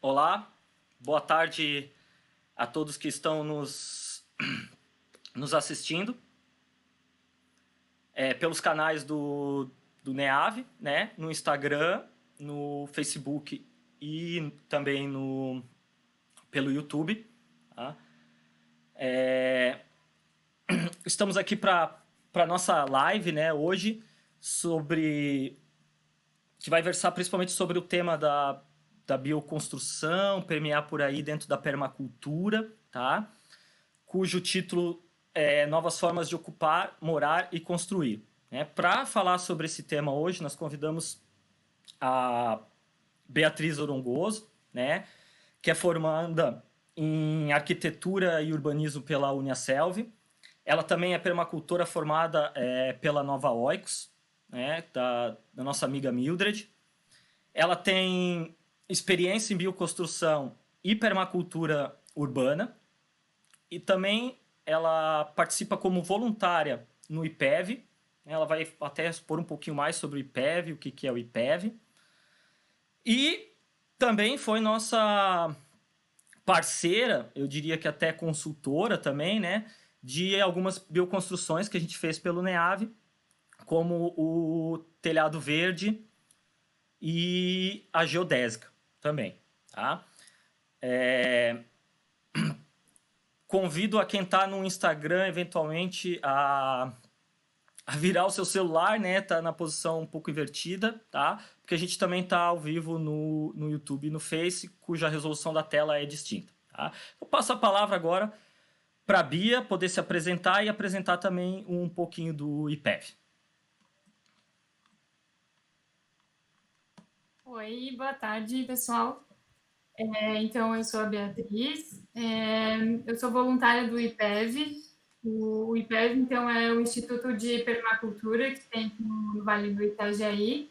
Olá, boa tarde a todos que estão nos assistindo pelos canais do NEAV, né? No Instagram, no Facebook e também pelo YouTube. Tá? Estamos aqui para a nossa live, né, hoje, que vai versar principalmente sobre o tema da bioconstrução, permear por aí dentro da permacultura, tá? Cujo título é Novas Formas de Ocupar, Morar e Construir. Para falar sobre esse tema hoje, nós convidamos a Beatriz Orongoso, né, que é formanda em Arquitetura e Urbanismo pela Uniaselv. Ela também é permacultora formada pela Nova Oikos, né, da nossa amiga Mildred. Ela tem experiência em bioconstrução e permacultura urbana. E também ela participa como voluntária no IPEV. Ela vai até expor um pouquinho mais sobre o IPEV, o que é o IPEV. E também foi nossa parceira, eu diria que até consultora também, né, de algumas bioconstruções que a gente fez pelo NEAV, como o Telhado Verde e a Geodésica também. Tá? Convido a quem está no Instagram, eventualmente, a virar o seu celular, né? Tá na posição um pouco invertida, tá? Porque a gente também está ao vivo no YouTube e no Face, cuja resolução da tela é distinta. Tá? Eu passo a palavra agora para a Bia poder se apresentar e apresentar também um pouquinho do IPEV. Oi, boa tarde, pessoal. Então, eu sou a Beatriz, eu sou voluntária do IPEV. O IPEV, então, é o Instituto de Permacultura que tem no Vale do Itajaí.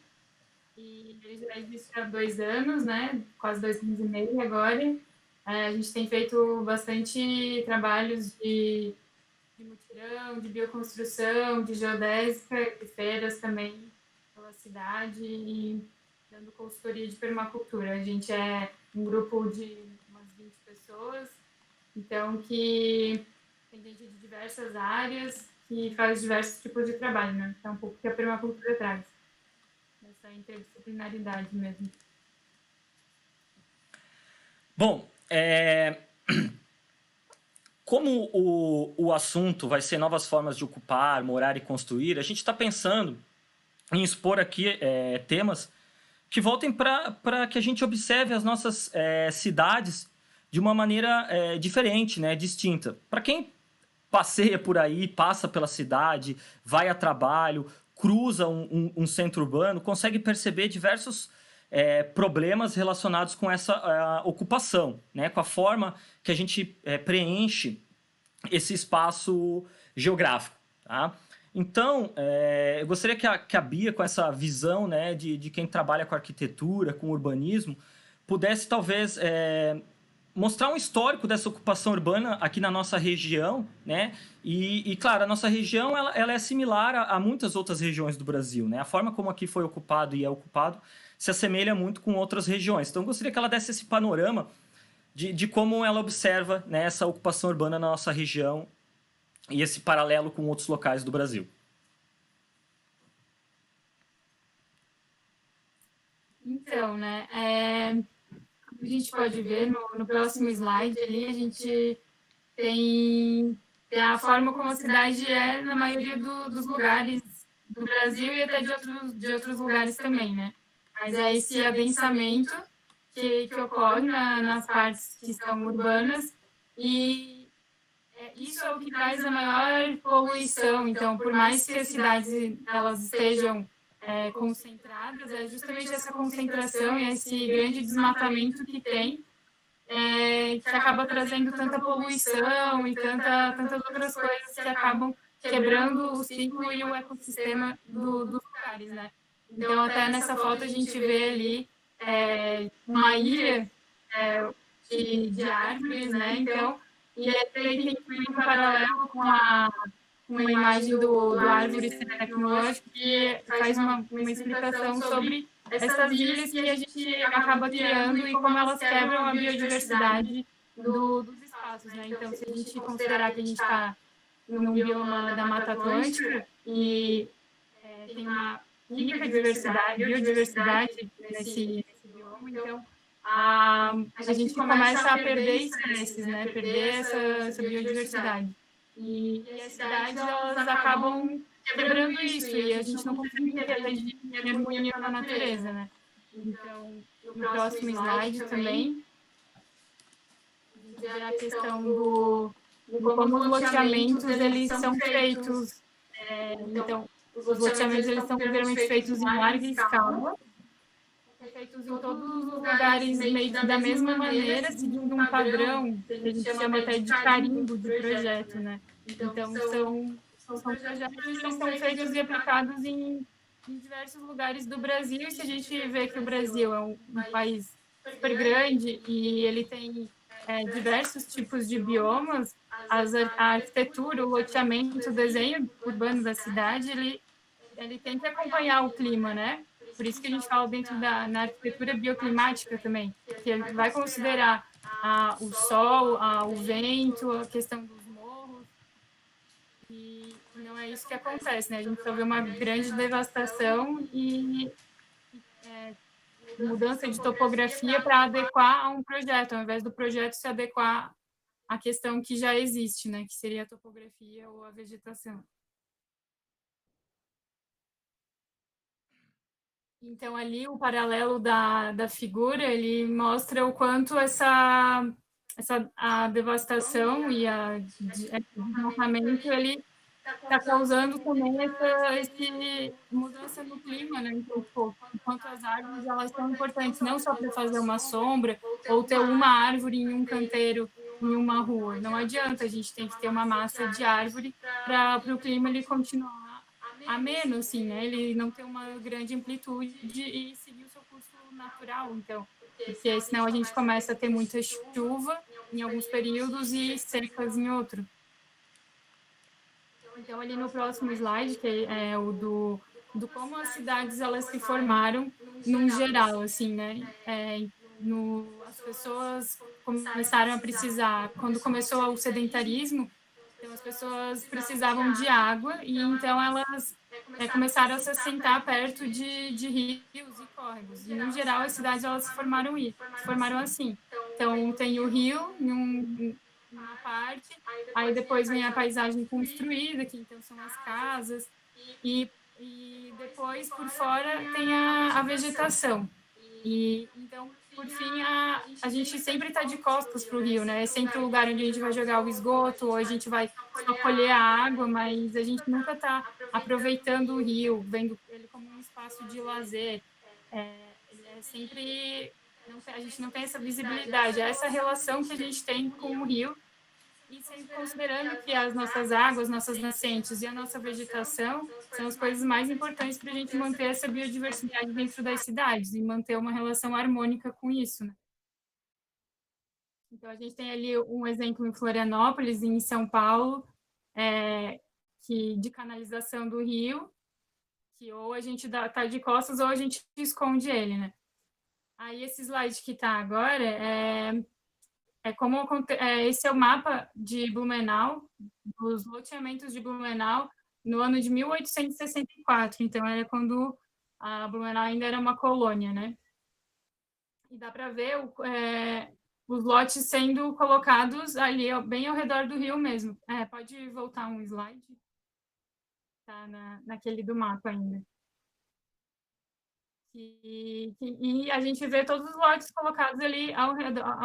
E ele já existe há 2 anos, né? Quase 2 anos e meio agora. A gente tem feito bastante trabalhos de mutirão, de bioconstrução, de geodésica, de feiras também pela cidade e dando consultoria de permacultura. A gente é um grupo de umas 20 pessoas, então que tem gente de diversas áreas que faz diversos tipos de trabalho, né? Então, um pouco que a permacultura traz, essa interdisciplinaridade mesmo. Bom, como o assunto vai ser novas formas de ocupar, morar e construir, a gente está pensando em expor aqui temas que voltem para que a gente observe as nossas cidades de uma maneira diferente, né, distinta. Para quem passeia por aí, passa pela cidade, vai a trabalho, cruza um centro urbano, consegue perceber diversos problemas relacionados com essa ocupação, né, com a forma que a gente preenche esse espaço geográfico. Tá? Então, eu gostaria que a Bia, com essa visão, né, de quem trabalha com arquitetura, com urbanismo, pudesse talvez mostrar um histórico dessa ocupação urbana aqui na nossa região, né? E claro, a nossa região ela é similar a muitas outras regiões do Brasil, né? A forma como aqui foi ocupado e é ocupado se assemelha muito com outras regiões. Então, eu gostaria que ela desse esse panorama de como ela observa, né, essa ocupação urbana na nossa região e esse paralelo com outros locais do Brasil. Então, né, como a gente pode ver no próximo slide ali, a gente tem a forma como a cidade é na maioria dos lugares do Brasil e até de outros lugares também, né? Mas é esse adensamento que ocorre nas partes que são urbanas e isso é o que traz a maior poluição. Então, por mais que as cidades elas estejam concentradas, é justamente essa concentração e esse grande desmatamento que tem que acaba trazendo tanta poluição e tantas outras coisas que acabam quebrando o ciclo e o ecossistema dos lugares, né? Então, até nessa foto a gente vê ali uma ilha de árvores, né? Então, e tem um paralelo com uma imagem do árvore tecnológica que faz uma explicação sobre essas ilhas que a gente acaba criando e como elas quebram a biodiversidade dos espaços, né? Então, se a gente considerar que a gente está num bioma da Mata Atlântica e tem uma rica biodiversidade nesse bioma, então a gente começa a perder espécies, né? Perder essa biodiversidade. E as cidades, elas acabam quebrando isso e a gente não consegue viver em harmonia com a natureza, né? Então, no próximo slide também, a gente vê a questão do como os loteamentos, eles são feitos, então, os loteamentos, eles são geralmente feitos em larga escala, feitos em todos os lugares meio que da mesma maneira, seguindo um padrão que a gente chama até de carimbo de projeto, né? Então, são projetos que são feitos e aplicados em diversos lugares do Brasil, e se a gente vê que o Brasil é um país super grande e ele tem diversos tipos de biomas, a arquitetura, o loteamento, o desenho urbano da cidade, ele tem que acompanhar o clima, né? Por isso que a gente fala dentro na arquitetura bioclimática também, que vai considerar o sol, o vento, a questão dos morros, e não é isso que acontece, né? A gente só vê uma grande devastação e mudança de topografia para adequar a um projeto, ao invés do projeto se adequar à questão que já existe, né? Que seria a topografia ou a vegetação. Então, ali, o paralelo da figura, ele mostra o quanto a devastação e esse desmatamento, ele está causando também essa mudança no clima, né? Então, enquanto as árvores, elas são importantes, não só para fazer uma sombra ou ter uma árvore em um canteiro, em uma rua. Não adianta, a gente tem que ter uma massa de árvore para o clima ele continuar ameno, assim, né? Ele não ter uma grande amplitude e seguir o seu curso natural, então, porque senão a gente começa a ter muita chuva em alguns períodos e secas em outro. Então, ali no próximo slide, que é o do como as cidades elas se formaram num geral, assim, né? As pessoas começaram a precisar, quando começou o sedentarismo, então as pessoas precisavam de água e então elas começaram a se assentar perto de rios e córregos. E, no geral, as cidades elas se formaram assim. Então, tem o rio em uma parte, aí depois vem a paisagem construída, que então são as casas, e depois, por fora, tem a vegetação. E, então, por fim, a gente sempre está de costas para o rio, né? É sempre o lugar onde a gente vai jogar o esgoto, ou a gente vai só colher a água, mas a gente nunca está aproveitando o rio, vendo ele como um espaço de lazer. Ele é sempre... a gente não tem essa visibilidade, é essa relação que a gente tem com o rio, e sempre considerando que as nossas águas, nossas nascentes e a nossa vegetação são as coisas mais importantes para a gente manter essa biodiversidade dentro das cidades e manter uma relação harmônica com isso, né? Então, a gente tem ali um exemplo em Florianópolis, em São Paulo, de canalização do rio, que ou a gente está de costas ou a gente esconde ele, né? Aí, esse slide que está agora esse é o mapa de Blumenau, dos loteamentos de Blumenau, no ano de 1864. Então, era quando a Blumenau ainda era uma colônia, né? E dá para ver os lotes sendo colocados ali, bem ao redor do rio mesmo. Pode voltar um slide? Tá naquele do mapa ainda. E a gente vê todos os lotes colocados ali ao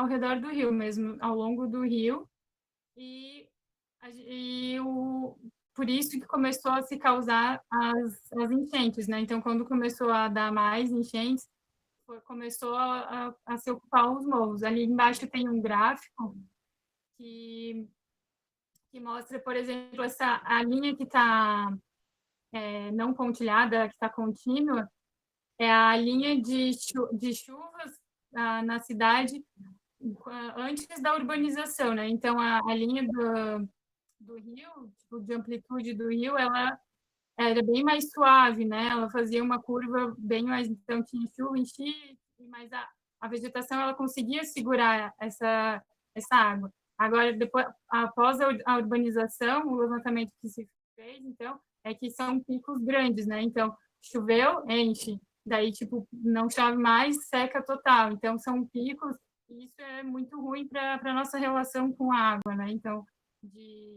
redor do rio mesmo, ao longo do rio. Por isso que começou a se causar as enchentes, né? Então, quando começou a dar mais enchentes, começou a se ocupar os morros. Ali embaixo tem um gráfico que mostra, por exemplo, a linha que está não pontilhada, que está contínua, é a linha de chuvas na cidade antes da urbanização, né? Então, a linha do rio, tipo, de amplitude do rio, ela era bem mais suave, né? Ela fazia uma curva bem mais, então tinha chuva, enchia, mas a vegetação ela conseguia segurar essa água. Agora, depois, após a urbanização, o levantamento que se fez, então, é que são picos grandes, né? Então, choveu, enche. Daí, tipo, não chove mais, seca total. Então, são picos, e isso é muito ruim para a nossa relação com a água, né? Então,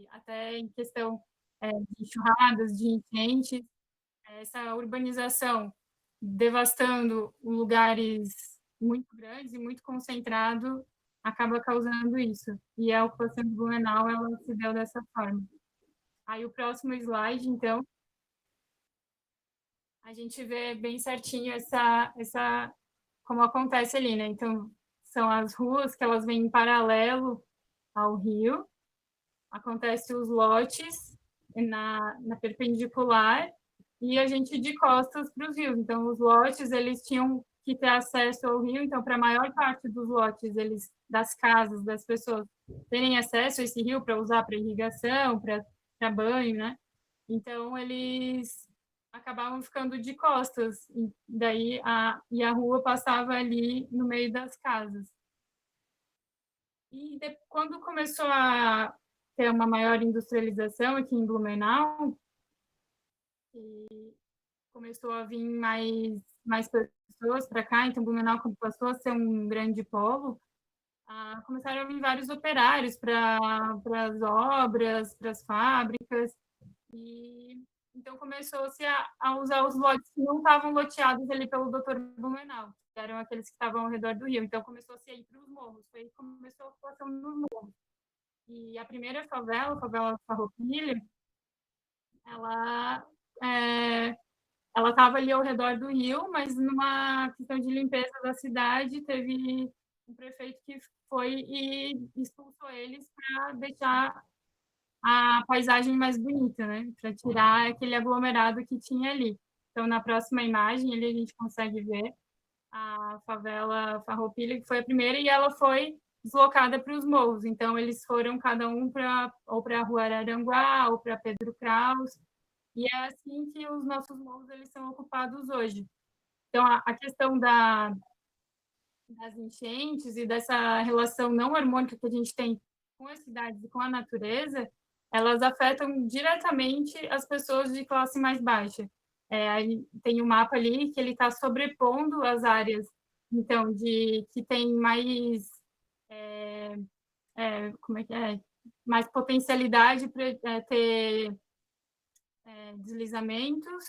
até em questão de enxurradas, de enchentes, essa urbanização devastando lugares muito grandes e muito concentrado acaba causando isso. E a ocupação de Blumenau, ela se deu dessa forma. Aí o próximo slide, então, a gente vê bem certinho como acontece ali, né? Então, são as ruas que elas vêm em paralelo ao rio, acontece os lotes na perpendicular e a gente de costas para os rios. Então, os lotes, eles tinham que ter acesso ao rio, então, para a maior parte dos lotes, eles das casas, das pessoas, terem acesso a esse rio para usar para irrigação, para banho, né? Então, eles acabavam ficando de costas, e daí e a rua passava ali no meio das casas. E quando começou a ter uma maior industrialização aqui em Blumenau, e começou a vir mais pessoas para cá, então Blumenau passou a ser um grande polo, começaram a vir vários operários para as obras, para as fábricas, e então começou-se a usar os lotes que não estavam loteados ali pelo Dr. Blumenau, que eram aqueles que estavam ao redor do rio, então começou-se a ir para os morros, foi aí que começou a ocupação nos morros. E a primeira favela, a favela Farroupilha, ela ela estava ali ao redor do rio, mas numa questão de limpeza da cidade, teve um prefeito que foi e expulsou eles para deixar a paisagem mais bonita, né? Para tirar aquele aglomerado que tinha ali. Então, na próxima imagem, ali a gente consegue ver a favela Farroupilha, que foi a primeira, e ela foi deslocada para os morros. Então, eles foram cada um ou para a Rua Araranguá ou para Pedro Kraus, e é assim que os nossos morros eles são ocupados hoje. Então, a questão das enchentes e dessa relação não harmônica que a gente tem com as cidades e com a natureza, elas afetam diretamente as pessoas de classe mais baixa. Tem um mapa ali que ele está sobrepondo as áreas, então, que tem mais, como é que é? Mais potencialidade para ter deslizamentos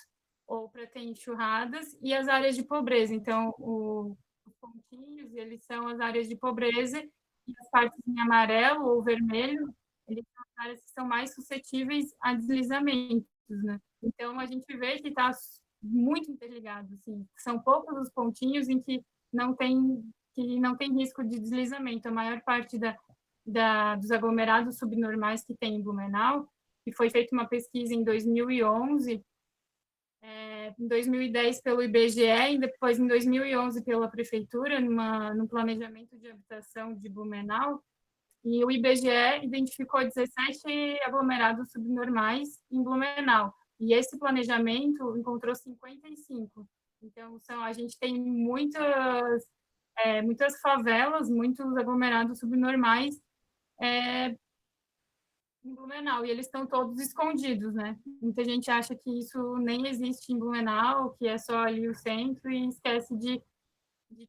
ou para ter enxurradas, e as áreas de pobreza. Então, os pontinhos, eles são as áreas de pobreza, e as partes em amarelo ou vermelho, eles são as áreas que são mais suscetíveis a deslizamentos, né? Então, a gente vê que está muito interligado, assim. São poucos os pontinhos em que não tem risco de deslizamento. A maior parte dos aglomerados subnormais que tem em Blumenau, que foi feita uma pesquisa em 2011, em 2010 pelo IBGE e depois em 2011 pela prefeitura, no planejamento de habitação de Blumenau, e o IBGE identificou 17 aglomerados subnormais em Blumenau, e esse planejamento encontrou 55. Então, a gente tem muitas favelas, muitos aglomerados subnormais em Blumenau, e eles estão todos escondidos, né? Muita gente acha que isso nem existe em Blumenau, que é só ali o centro, e esquece de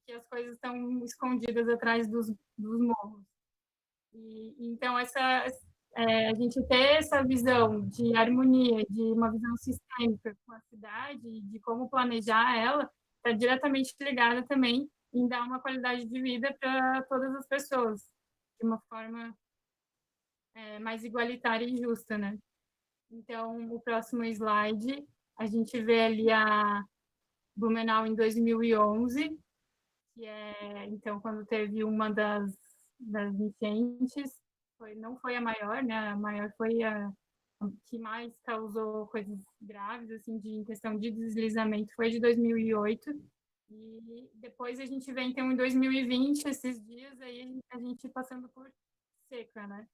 que as coisas estão escondidas atrás dos morros. Então, a gente ter essa visão de harmonia, de uma visão sistêmica com a cidade, de como planejar ela, está diretamente ligada também em dar uma qualidade de vida para todas as pessoas, de uma forma mais igualitária e justa, né? Então, o próximo slide, a gente vê ali a Blumenau em 2011, que então, quando teve uma das enchentes, não foi a maior, né? A maior foi a que mais causou coisas graves, assim, em questão de deslizamento, foi de 2008. E depois a gente vê, então, em 2020, esses dias, aí a gente passando por seca, né?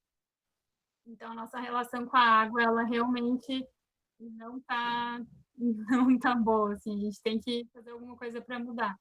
Então, a nossa relação com a água, ela realmente não tá, não tá boa, assim, a gente tem que fazer alguma coisa para mudar.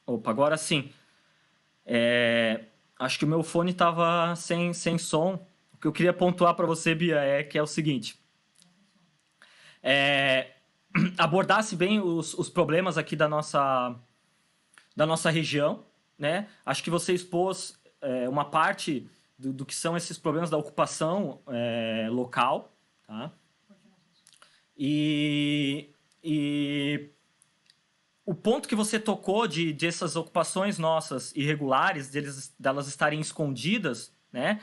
Opa, agora sim. Acho que o meu fone estava sem som. O que eu queria pontuar para você, Bia, é que é o seguinte: é, abordasse bem os problemas aqui da nossa região, né? Acho que você expôs uma parte do que são esses problemas da ocupação local, tá? E, e o ponto que você tocou de essas ocupações nossas irregulares, delas estarem escondidas, né?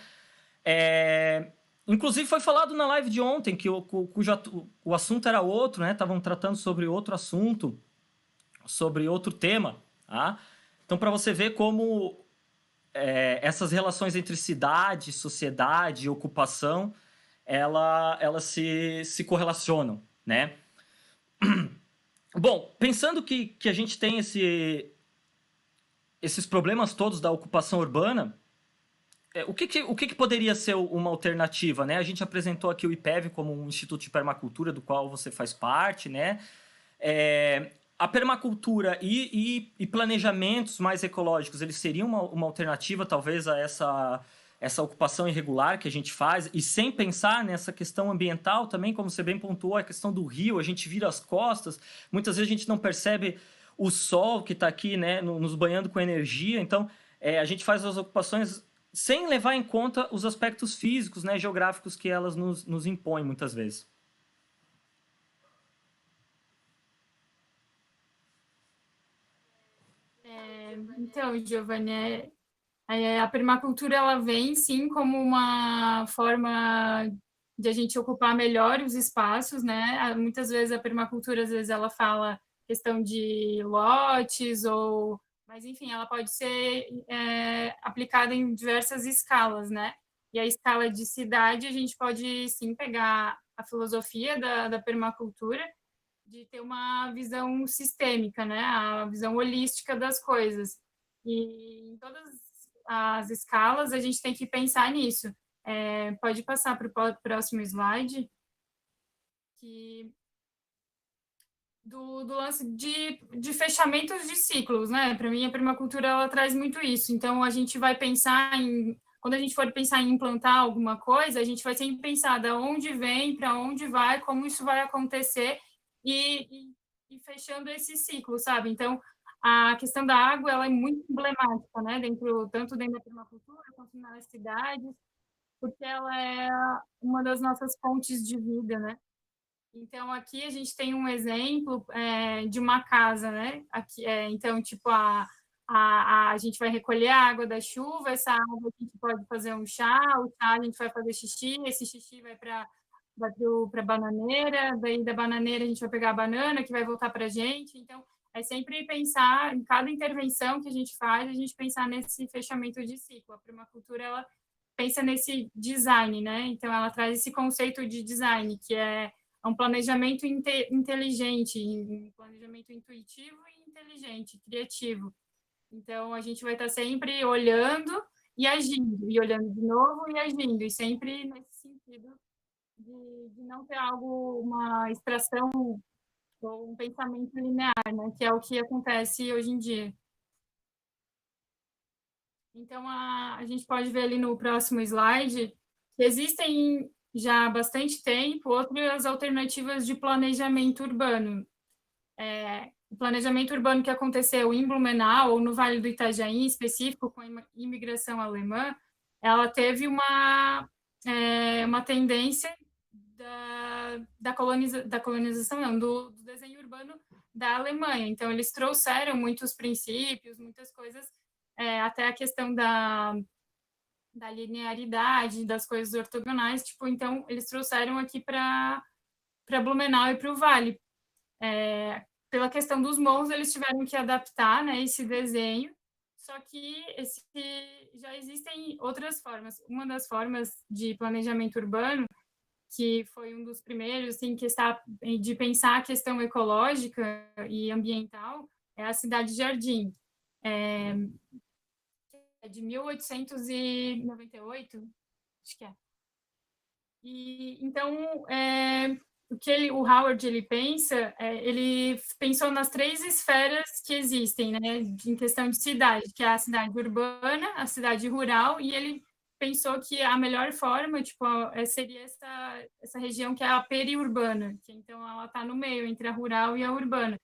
É, inclusive foi falado na live de ontem que o assunto era outro, né? Estavam tratando sobre outro assunto, sobre outro tema, tá? Então, para você ver como essas relações entre cidade, sociedade e ocupação, elas se correlacionam, né? Bom, pensando que a gente tem esses problemas todos da ocupação urbana, o que poderia ser uma alternativa, né? A gente apresentou aqui o IPEV como um instituto de permacultura do qual você faz parte, né? A permacultura e planejamentos mais ecológicos, eles seriam uma alternativa, talvez, a essa ocupação irregular que a gente faz, e sem pensar nessa questão ambiental também, como você bem pontuou, a questão do rio, a gente vira as costas, muitas vezes a gente não percebe o sol que está aqui, né, nos banhando com energia, então a gente faz as ocupações sem levar em conta os aspectos físicos, né, geográficos que elas nos impõem muitas vezes. Então, Giovanni, a permacultura ela vem sim como uma forma de a gente ocupar melhor os espaços, né? Muitas vezes a permacultura, às vezes ela fala questão de lotes ou, mas enfim, ela pode ser aplicada em diversas escalas, né? E a escala de cidade a gente pode sim pegar a filosofia da permacultura de ter uma visão sistêmica, né? A visão holística das coisas. E em todas as escalas a gente tem que pensar nisso. Pode passar para o próximo slide, que do lance de fechamentos de ciclos, né? Para mim, a permacultura ela traz muito isso. Então, a gente vai pensar em. Quando a gente for pensar em implantar alguma coisa, a gente vai sempre pensar de onde vem, para onde vai, como isso vai acontecer e fechando esse ciclo, sabe? Então, a questão da água ela é muito emblemática, né? Tanto dentro da permacultura quanto nas cidades, porque ela é uma das nossas fontes de vida, né? Então, aqui a gente tem um exemplo de uma casa, né? Aqui, então, tipo, a gente vai recolher a água da chuva, essa água a gente pode fazer um chá, o chá a gente vai fazer xixi, esse xixi vai para a bananeira, daí da bananeira a gente vai pegar a banana, que vai voltar para a gente. Então, é sempre pensar, em cada intervenção que a gente faz, a gente pensar nesse fechamento de ciclo. A permacultura, ela pensa nesse design, né? Então, ela traz esse conceito de design, que é um planejamento inteligente, um planejamento intuitivo e inteligente, criativo. Então, a gente vai estar sempre olhando e agindo, e olhando de novo e agindo, e sempre nesse sentido de não ter algo, uma extração ou um pensamento linear, né, que é o que acontece hoje em dia. Então, a gente pode ver ali no próximo slide que existem já há bastante tempo outras alternativas de planejamento urbano. O planejamento urbano que aconteceu em Blumenau ou no Vale do Itajaí, em específico, com a imigração alemã, ela teve uma tendência da colonização, não, do desenho urbano da Alemanha. Então, eles trouxeram muitos princípios, muitas coisas, até a questão da linearidade, das coisas ortogonais, tipo, então, eles trouxeram aqui para Blumenau e para o Vale. Pela questão dos morros, eles tiveram que adaptar, né, esse desenho, só que já existem outras formas. Uma das formas de planejamento urbano, que foi um dos primeiros, assim, que está de pensar a questão ecológica e ambiental, é a Cidade Jardim. É de 1898, acho que é. E, então, o Howard ele pensou nas 3 esferas que existem, né, em questão de cidade, que é a cidade urbana, a cidade rural, e ele pensou que a melhor forma, tipo, seria essa região que é a periurbana, que então ela está no meio entre a rural e a urbana.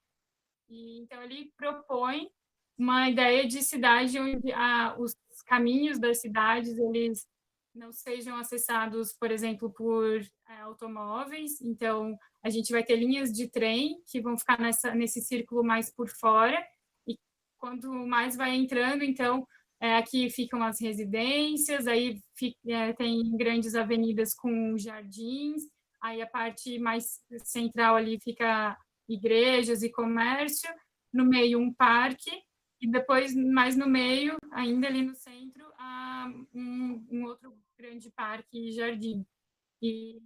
E então ele propõe uma ideia de cidade onde os caminhos das cidades eles não sejam acessados, por exemplo, por automóveis. Então, a gente vai ter linhas de trem que vão ficar nesse círculo mais por fora. E quanto mais vai entrando, então, aqui ficam as residências, aí tem grandes avenidas com jardins, aí a parte mais central ali fica igrejas e comércio, no meio um parque, e depois, mais no meio, ainda ali no centro, um outro grande parque e jardim. E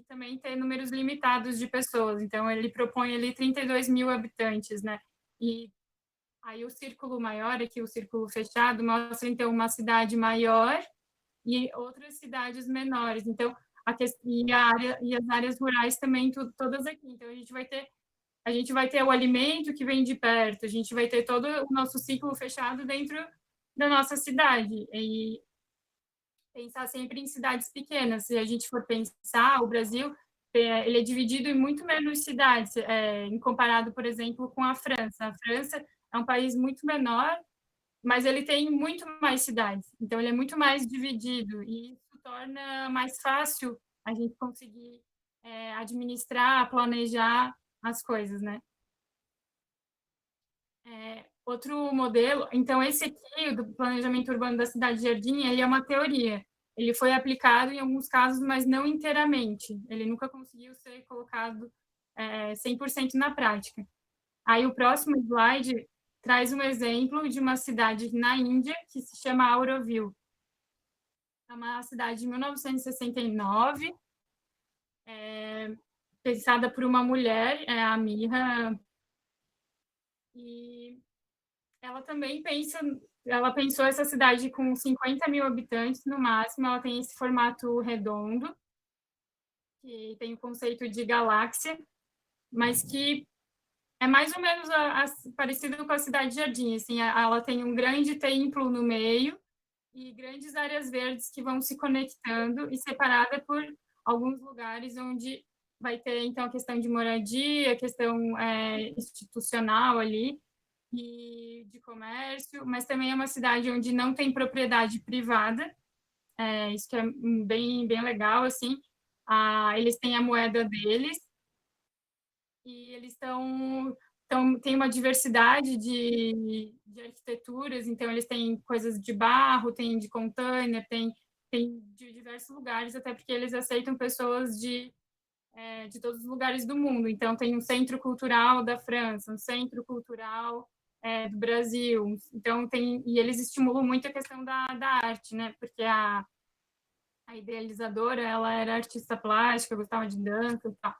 também ter números limitados de pessoas. Então, ele propõe ali 32 mil habitantes, né? E aí o círculo maior, aqui o círculo fechado, mostra, então, uma cidade maior e outras cidades menores. Então, e as áreas rurais também, todas aqui. Então, a gente vai ter o alimento que vem de perto, a gente vai ter todo o nosso ciclo fechado dentro da nossa cidade. E pensar sempre em cidades pequenas. Se a gente for pensar, o Brasil ele é dividido em muito menos cidades, em comparado, por exemplo, com a França. A França é um país muito menor, mas ele tem muito mais cidades. Então, ele é muito mais dividido e isso torna mais fácil a gente conseguir administrar, planejar as coisas, né? Outro modelo, então esse aqui, do planejamento urbano da cidade de Jardim, ele é uma teoria. Ele foi aplicado em alguns casos, mas não inteiramente. Ele nunca conseguiu ser colocado 100% na prática. Aí o próximo slide traz um exemplo de uma cidade na Índia que se chama Auroville. É uma cidade de 1969, pensada por uma mulher, a Mira, e ela também ela pensou essa cidade com 50 mil habitantes no máximo, ela tem esse formato redondo, que tem o conceito de galáxia, mas que é mais ou menos parecido com a cidade de Jardim, assim, ela tem um grande templo no meio e grandes áreas verdes que vão se conectando e separada por alguns lugares onde vai ter, então, a questão de moradia, a questão institucional ali, e de comércio, mas também é uma cidade onde não tem propriedade privada, isso que é bem, bem legal, assim, eles têm a moeda deles, e eles tem uma diversidade de arquiteturas, então eles têm coisas de barro, tem de container, tem de diversos lugares, até porque eles aceitam pessoas de todos os lugares do mundo. Então, tem um centro cultural da França, um centro cultural do Brasil. Então, e eles estimulam muito a questão da arte, né? Porque a idealizadora, ela era artista plástica, gostava de dança e tal.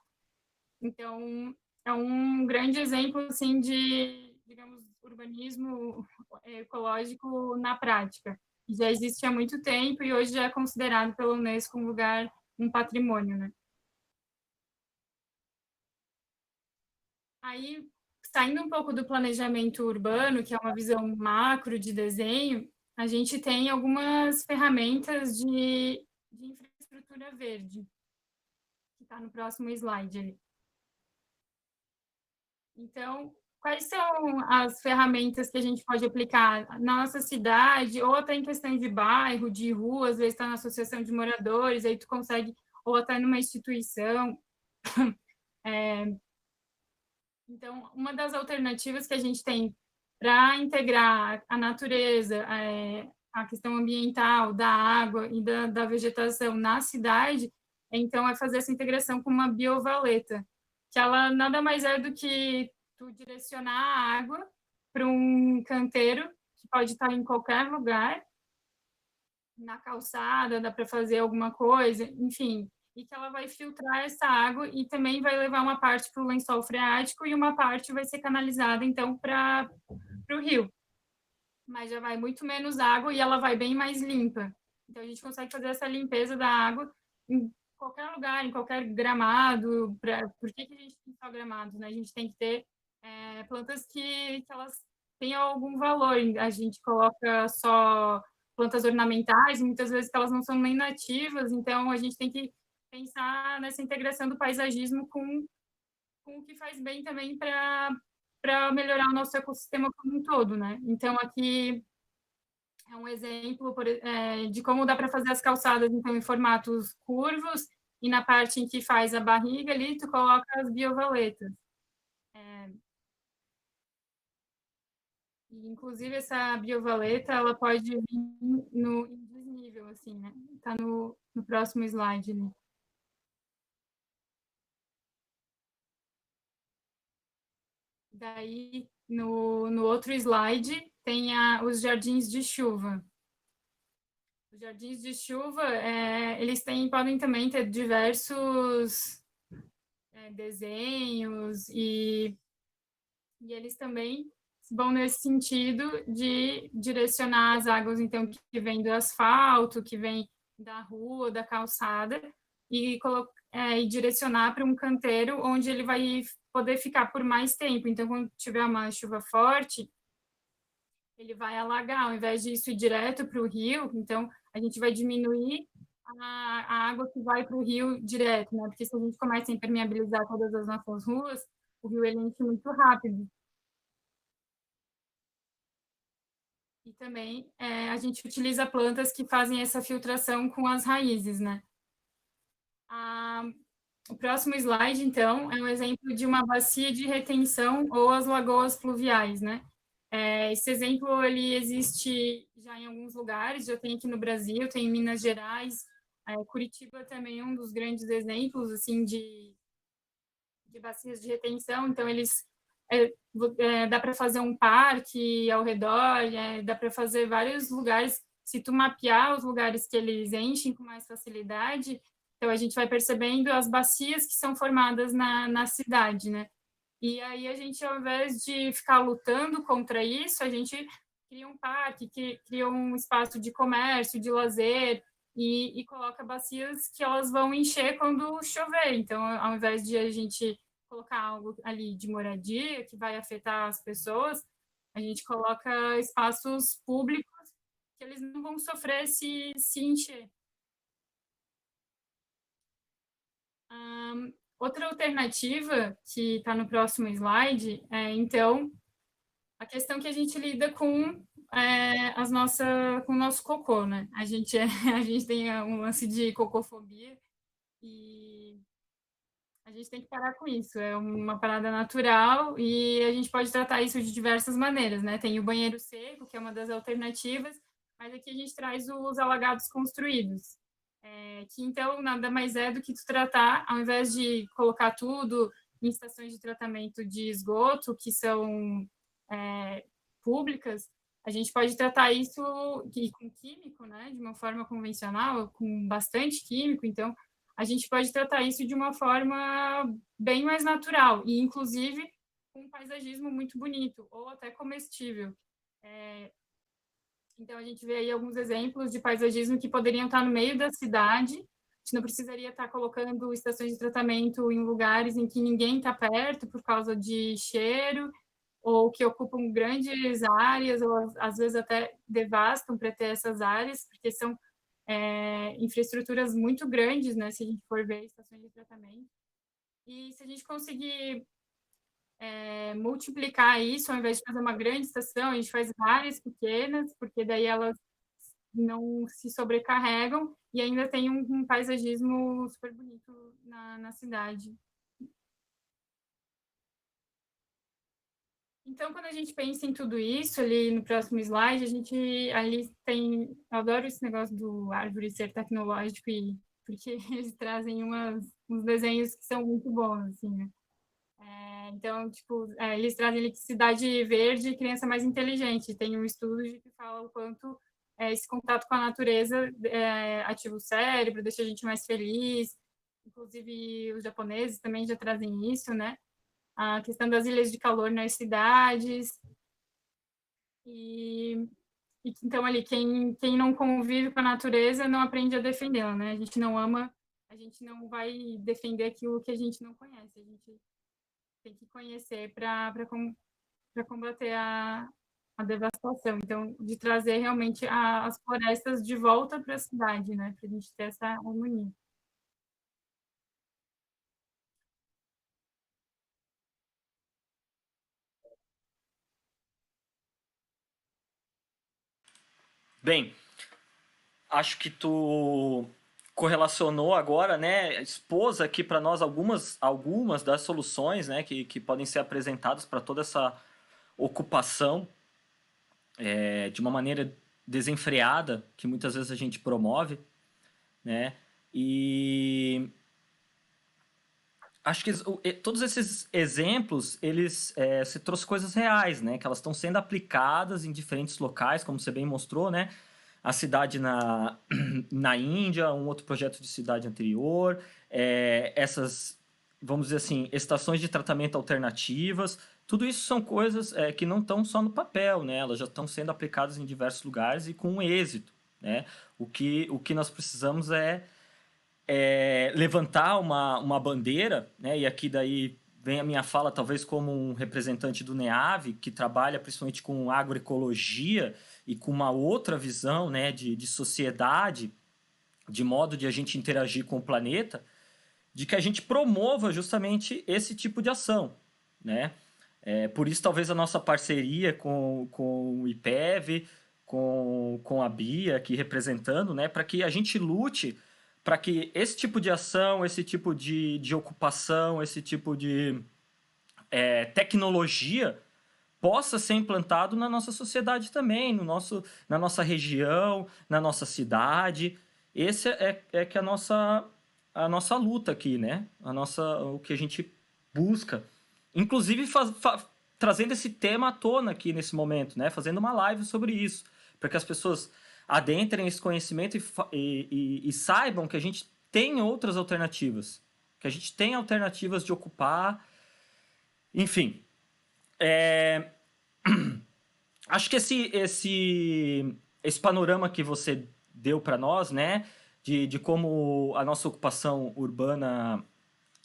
Então, é um grande exemplo, assim, de, digamos, urbanismo ecológico na prática. Já existe há muito tempo e hoje já é considerado pela Unesco um patrimônio, né? Aí, saindo um pouco do planejamento urbano, que é uma visão macro de desenho, a gente tem algumas ferramentas de infraestrutura estrutura verde, que está no próximo slide ali. Então, quais são as ferramentas que a gente pode aplicar na nossa cidade, ou até em questão de bairro, de rua, às vezes está na associação de moradores, aí tu consegue, ou até numa instituição. Então, uma das alternativas que a gente tem para integrar a natureza, a questão ambiental, da água e da vegetação na cidade, então, é fazer essa integração com uma biovaleta, que ela nada mais é do que tu direcionar a água para um canteiro, que pode estar em qualquer lugar, na calçada, dá para fazer alguma coisa, enfim, e que ela vai filtrar essa água e também vai levar uma parte para o lençol freático e uma parte vai ser canalizada, então, para o rio. Mas já vai muito menos água e ela vai bem mais limpa. Então, a gente consegue fazer essa limpeza da água em qualquer lugar, em qualquer gramado. Por que a gente tem só gramados, né? A gente tem que ter plantas que elas tenham algum valor. A gente coloca só plantas ornamentais, muitas vezes elas não são nem nativas, então a gente tem que pensar nessa integração do paisagismo com o que faz bem também para melhorar o nosso ecossistema como um todo, né? Então, aqui é um exemplo de como dá para fazer as calçadas, então, em formatos curvos, e na parte em que faz a barriga ali, tu coloca as biovaletas. E, inclusive, essa biovaleta, ela pode vir em desnível, assim, né? Tá no próximo slide ali. Daí, no outro slide, tem os jardins de chuva. Os jardins de chuva, eles podem também ter diversos desenhos e eles também vão nesse sentido de direcionar as águas, então, que vem do asfalto, que vem da rua, da calçada, e direcionar para um canteiro onde ele vai poder ficar por mais tempo. Então, quando tiver uma chuva forte, ele vai alagar, ao invés de isso ir direto para o rio, então a gente vai diminuir a água que vai para o rio direto, né? Porque se a gente começa a impermeabilizar todas as nossas ruas, o rio ele enche muito rápido. E também a gente utiliza plantas que fazem essa filtração com as raízes, né? O próximo slide, então, é um exemplo de uma bacia de retenção ou as lagoas pluviais, né? Esse exemplo ele existe já em alguns lugares, já tem aqui no Brasil, tem em Minas Gerais, Curitiba também é um dos grandes exemplos assim de bacias de retenção. Então eles dá para fazer um parque ao redor, dá para fazer vários lugares. Se tu mapear os lugares que eles enchem com mais facilidade, então a gente vai percebendo as bacias que são formadas na cidade, né? E aí a gente, ao invés de ficar lutando contra isso, a gente cria um parque, cria um espaço de comércio, de lazer, e coloca bacias que elas vão encher quando chover. Então, ao invés de a gente colocar algo ali de moradia, que vai afetar as pessoas, a gente coloca espaços públicos que eles não vão sofrer se encher. Outra alternativa, que está no próximo slide, então, a questão que a gente lida com com o nosso cocô, né? A gente tem um lance de cocofobia e a gente tem que parar com isso. É uma parada natural e a gente pode tratar isso de diversas maneiras, né? Tem o banheiro seco, que é uma das alternativas, mas aqui a gente traz os alagados construídos. Que então nada mais é do que tu tratar, ao invés de colocar tudo em estações de tratamento de esgoto, que são públicas, a gente pode tratar isso com químico, né, de uma forma convencional, com bastante químico, então a gente pode tratar isso de uma forma bem mais natural, e inclusive com um paisagismo muito bonito, ou até comestível. Então, a gente vê aí alguns exemplos de paisagismo que poderiam estar no meio da cidade. A gente não precisaria estar colocando estações de tratamento em lugares em que ninguém está perto por causa de cheiro, ou que ocupam grandes áreas, ou às vezes até devastam para ter essas áreas, porque são infraestruturas muito grandes, né, se a gente for ver estações de tratamento. E se a gente conseguir multiplicar isso, ao invés de fazer uma grande estação, a gente faz várias pequenas, porque daí elas não se sobrecarregam e ainda tem um paisagismo super bonito na cidade. Então, quando a gente pensa em tudo isso, ali no próximo slide, a gente ali tem... Eu adoro esse negócio do árvore ser tecnológico, porque eles trazem uns desenhos que são muito bons, assim, né? Então, tipo, eles trazem ali que cidade verde e criança mais inteligente. Tem um estudo que fala o quanto esse contato com a natureza ativa o cérebro, deixa a gente mais feliz. Inclusive, os japoneses também já trazem isso, né? A questão das ilhas de calor nas cidades. Então, ali, quem não convive com a natureza não aprende a defendê-la, né? A gente não ama, a gente não vai defender aquilo que a gente não conhece. A gente tem que conhecer para combater a devastação. Então, de trazer realmente as florestas de volta para a cidade, né? Para a gente ter essa harmonia. Bem, acho que tu correlacionou agora, né, expôs aqui para nós algumas das soluções, né, que podem ser apresentadas para toda essa ocupação de uma maneira desenfreada que muitas vezes a gente promove, né? E acho que todos esses exemplos, eles se trouxe coisas reais, né? Que elas estão sendo aplicadas em diferentes locais, como você bem mostrou, né? A cidade na Índia, um outro projeto de cidade anterior, essas, vamos dizer assim, estações de tratamento alternativas, tudo isso são coisas que não estão só no papel, né? Elas já estão sendo aplicadas em diversos lugares e com êxito, né? O que nós precisamos levantar uma bandeira, né? E aqui daí vem a minha fala, talvez como um representante do NEAV, que trabalha principalmente com agroecologia e com uma outra visão, né, de sociedade, de modo de a gente interagir com o planeta, de que a gente promova justamente esse tipo de ação, né? Por isso, talvez a nossa parceria com o IPEV, com a Bia aqui representando, né, para que a gente lute para que esse tipo de ação, esse tipo de ocupação, esse tipo de tecnologia possa ser implantado na nossa sociedade também, na nossa região, na nossa cidade. Esse que é a nossa luta aqui, né? O que a gente busca. Inclusive trazendo esse tema à tona aqui nesse momento, né? Fazendo uma live sobre isso, para que as pessoas adentrem esse conhecimento e saibam que a gente tem outras alternativas, que a gente tem alternativas de ocupar, enfim. Acho que esse panorama que você deu para nós, né, de como a nossa ocupação urbana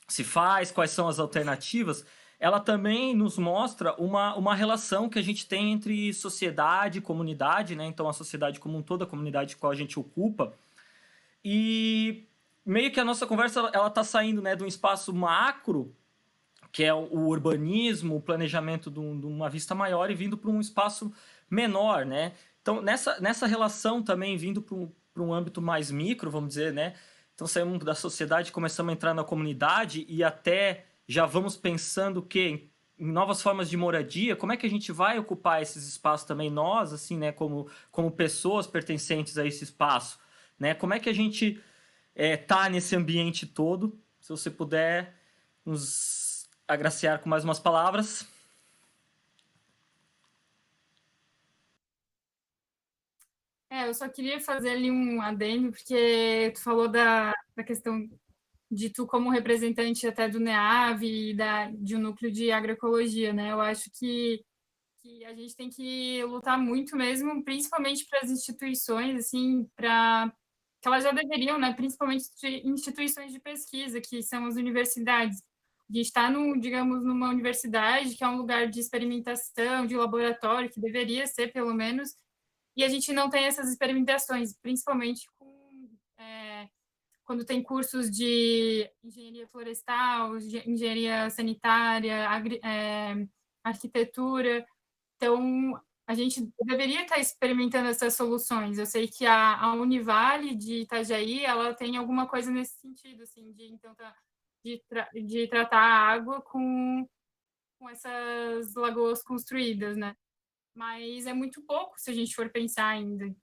se faz, quais são as alternativas, ela também nos mostra uma relação que a gente tem entre sociedade e comunidade, né? Então, a sociedade como um todo, a comunidade com a gente ocupa. E meio que a nossa conversa ela está saindo, né, de um espaço macro, que é o urbanismo, o planejamento de uma vista maior, e vindo para um espaço menor, né? Então, nessa relação também, vindo para um âmbito mais micro, vamos dizer, né? Então, saímos da sociedade, começamos a entrar na comunidade e até já vamos pensando que em novas formas de moradia, como é que a gente vai ocupar esses espaços também, nós, assim, né, como pessoas pertencentes a esse espaço, né? Como é que a gente tá nesse ambiente todo? Se você puder nos agraciar com mais umas palavras. Eu só queria fazer ali um adendo, porque tu falou da questão de tu como representante até do NEAV e de um núcleo de agroecologia, né? Eu acho que a gente tem que lutar muito mesmo, principalmente para as instituições, assim, para que elas já deveriam, né? Principalmente instituições de pesquisa, que são as universidades. A gente está, digamos, numa universidade que é um lugar de experimentação, de laboratório, que deveria ser, pelo menos, e a gente não tem essas experimentações, principalmente quando tem cursos de engenharia florestal, engenharia sanitária, arquitetura. Então, a gente deveria estar experimentando essas soluções. Eu sei que a Univale de Itajaí, ela tem alguma coisa nesse sentido, assim, de tratar a água com essas lagoas construídas, né? Mas é muito pouco se a gente for pensar ainda.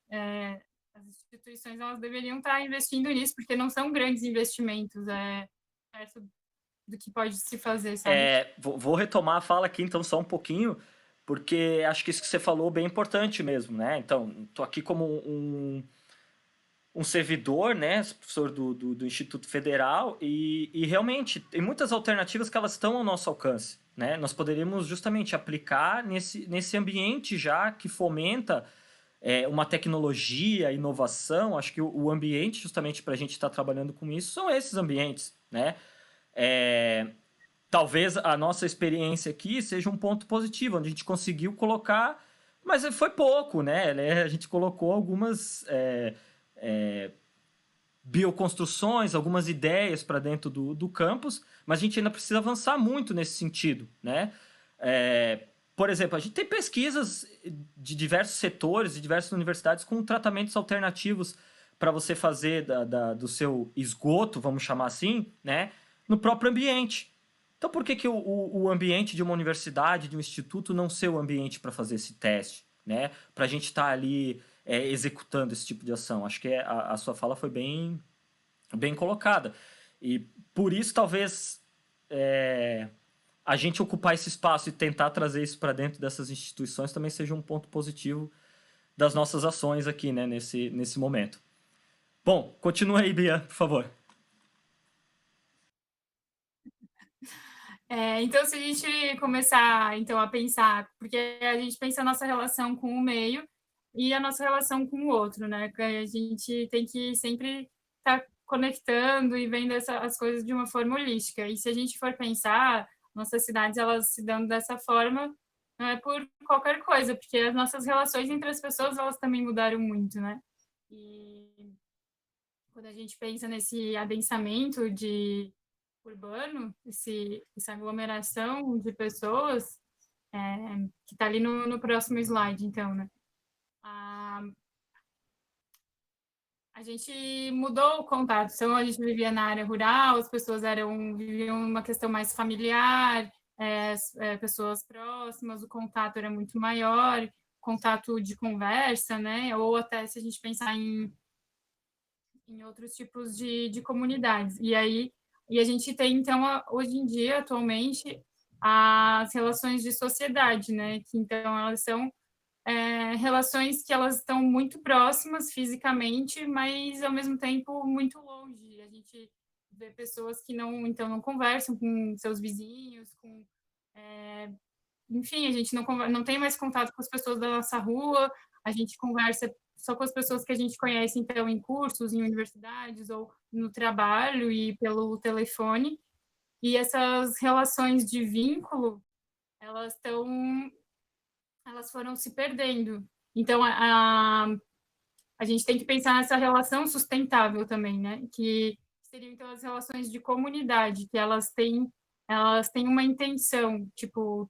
As instituições elas deveriam estar investindo nisso, porque não são grandes investimentos perto do que pode se fazer, sabe? Vou retomar a fala aqui, então, só um pouquinho, porque acho que isso que você falou é bem importante mesmo, né? Então, estou aqui como um servidor, né, professor do Instituto Federal, e realmente tem muitas alternativas que elas estão ao nosso alcance, né? Nós poderíamos justamente aplicar nesse ambiente já que fomenta uma tecnologia, inovação. Acho que o ambiente, justamente para a gente estar trabalhando com isso, são esses ambientes, né? Talvez a nossa experiência aqui seja um ponto positivo, onde a gente conseguiu colocar, mas foi pouco, né? A gente colocou algumas bioconstruções, algumas ideias para dentro do campus, mas a gente ainda precisa avançar muito nesse sentido, né? Por exemplo, a gente tem pesquisas de diversos setores, de diversas universidades com tratamentos alternativos para você fazer do seu esgoto, vamos chamar assim, né, no próprio ambiente. Então, por que o ambiente de uma universidade, de um instituto, não ser o ambiente para fazer esse teste, né? Para a gente estar ali executando esse tipo de ação. Acho que a sua fala foi bem, bem colocada. E por isso, talvez, a gente ocupar esse espaço e tentar trazer isso para dentro dessas instituições também seja um ponto positivo das nossas ações aqui, né, nesse momento. Bom, continua aí, Bia, por favor. Então, se a gente começar então, a pensar, porque a gente pensa a nossa relação com o meio e a nossa relação com o outro, né? Que a gente tem que sempre estar conectando e vendo as coisas de uma forma holística. E se a gente for pensar, nossas cidades elas se dando dessa forma, não é por qualquer coisa, porque as nossas relações entre as pessoas elas também mudaram muito, né? E quando a gente pensa nesse adensamento urbano, essa aglomeração de pessoas, que está ali no próximo slide, então, né? A gente mudou o contato. Então, a gente vivia na área rural, as pessoas viviam uma questão mais familiar, pessoas próximas, o contato era muito maior, contato de conversa, né? Ou até se a gente pensar em outros tipos de comunidades. E a gente tem, então, hoje em dia, atualmente, as relações de sociedade, né? Que, então, elas são relações que elas estão muito próximas fisicamente, mas, ao mesmo tempo, muito longe. A gente vê pessoas que não conversam com seus vizinhos, enfim, a gente não tem mais contato com as pessoas da nossa rua, a gente conversa só com as pessoas que a gente conhece, então, em cursos, em universidades ou no trabalho e pelo telefone. E essas relações de vínculo, elas foram se perdendo. Então, a gente tem que pensar nessa relação sustentável também, né? Que seriam, então, as relações de comunidade, que elas têm uma intenção, tipo,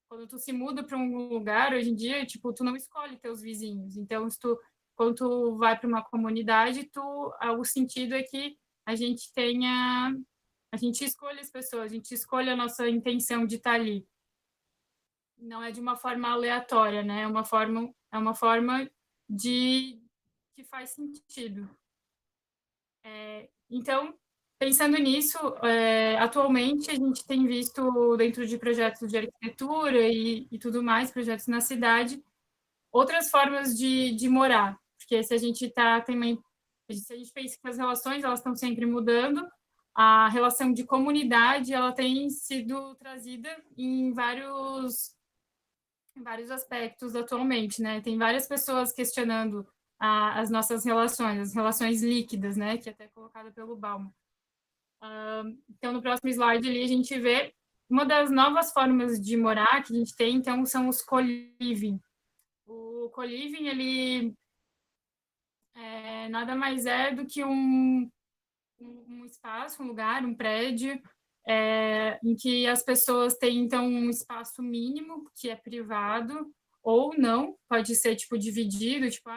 quando tu se muda para um lugar, hoje em dia, tipo, tu não escolhe teus vizinhos. Então, quando tu vai para uma comunidade, o sentido é que a gente escolhe as pessoas, a gente escolhe a nossa intenção de estar ali. Não é de uma forma aleatória, né? É uma forma que faz sentido. Então, pensando nisso, atualmente a gente tem visto dentro de projetos de arquitetura e tudo mais, projetos na cidade, outras formas de morar, porque se a gente pensa que as relações elas estão sempre mudando, a relação de comunidade ela tem sido trazida em vários aspectos atualmente, né? Tem várias pessoas questionando as nossas relações, as relações líquidas, né? Que é até colocada pelo Bauman. Então, no próximo slide ali, a gente vê uma das novas formas de morar que a gente tem, então, são os co-living. O co-living, ele nada mais é do que um espaço, um lugar, um prédio, em que as pessoas têm, então, um espaço mínimo, que é privado, ou não, pode ser, tipo, dividido, tipo,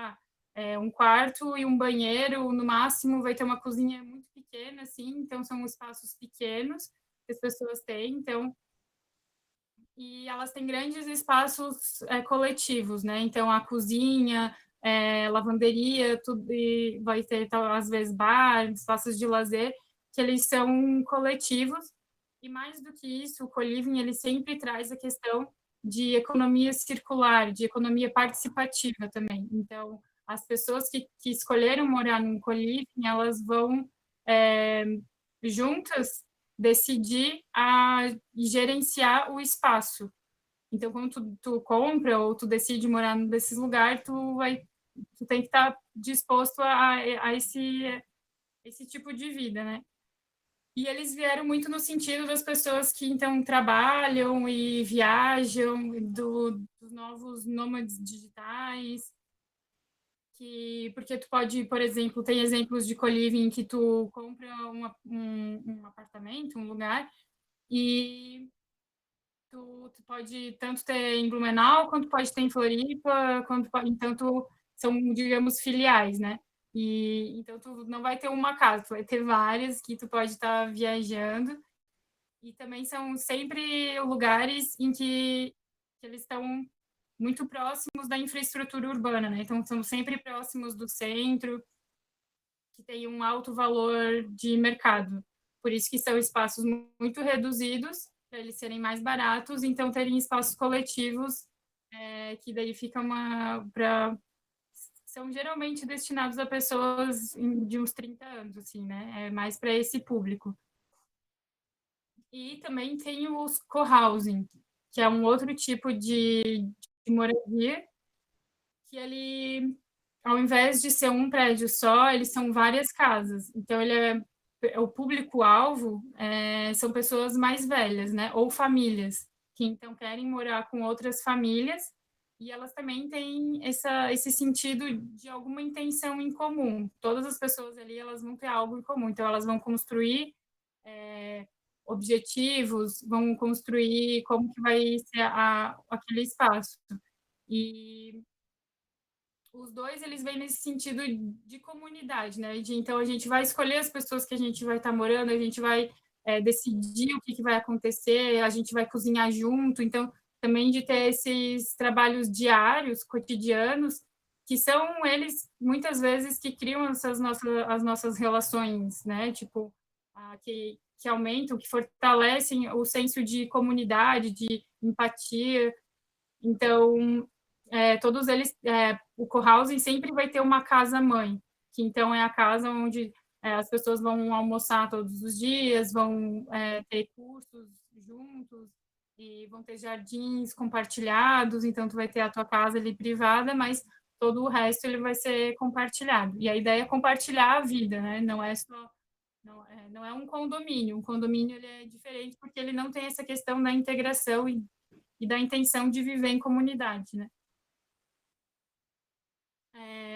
um quarto e um banheiro, no máximo vai ter uma cozinha muito pequena, assim, então são espaços pequenos que as pessoas têm, então, e elas têm grandes espaços coletivos, né? Então, a cozinha, lavanderia, tudo, e vai ter, às vezes, bar, espaços de lazer, que eles são coletivos. E mais do que isso, o co-living, ele sempre traz a questão de economia circular, de economia participativa também. Então, as pessoas que escolheram morar num co-living, elas vão juntas decidir e gerenciar o espaço. Então, quando tu compra ou tu decide morar num desses lugares, tu tem que estar disposto a esse tipo de vida, né? E eles vieram muito no sentido das pessoas que então trabalham e viajam, dos novos nômades digitais, porque tu pode, por exemplo, tem exemplos de co-living que tu compra um apartamento, um lugar, e tu pode tanto ter em Blumenau, quanto pode ter em Floripa, então são, digamos, filiais, né? E então tu não vai ter uma casa, tu vai ter várias que tu pode estar viajando. E também são sempre lugares em que eles estão muito próximos da infraestrutura urbana, né? Então são sempre próximos do centro, que tem um alto valor de mercado. Por isso que são espaços muito reduzidos, para eles serem mais baratos, então terem espaços coletivos, que daí fica são geralmente destinados a pessoas de uns 30 anos, assim, né? É mais para esse público. E também tem os co-housing, que é um outro tipo de moradia, que ele, ao invés de ser um prédio só, eles são várias casas. Então, o público-alvo são pessoas mais velhas, né? Ou famílias, que então querem morar com outras famílias, e elas também têm esse sentido de alguma intenção em comum. Todas as pessoas ali, elas vão ter algo em comum. Então, elas vão construir objetivos, vão construir como que vai ser aquele espaço. E os dois, eles vêm nesse sentido de comunidade, né? Então, a gente vai escolher as pessoas que a gente vai estar morando, a gente vai decidir o que vai acontecer, a gente vai cozinhar junto. Então, também de ter esses trabalhos diários, cotidianos, que são eles, muitas vezes, que criam as nossas relações, né? Tipo, que aumentam, que fortalecem o senso de comunidade, de empatia. Então, todos eles, o cohousing sempre vai ter uma casa-mãe, que então é a casa onde as pessoas vão almoçar todos os dias, vão ter cursos juntos, e vão ter jardins compartilhados, então tu vai ter a tua casa ali privada, mas todo o resto ele vai ser compartilhado. E a ideia é compartilhar a vida, né? Não é só não é um condomínio. Um condomínio ele é diferente porque ele não tem essa questão da integração e da intenção de viver em comunidade, né?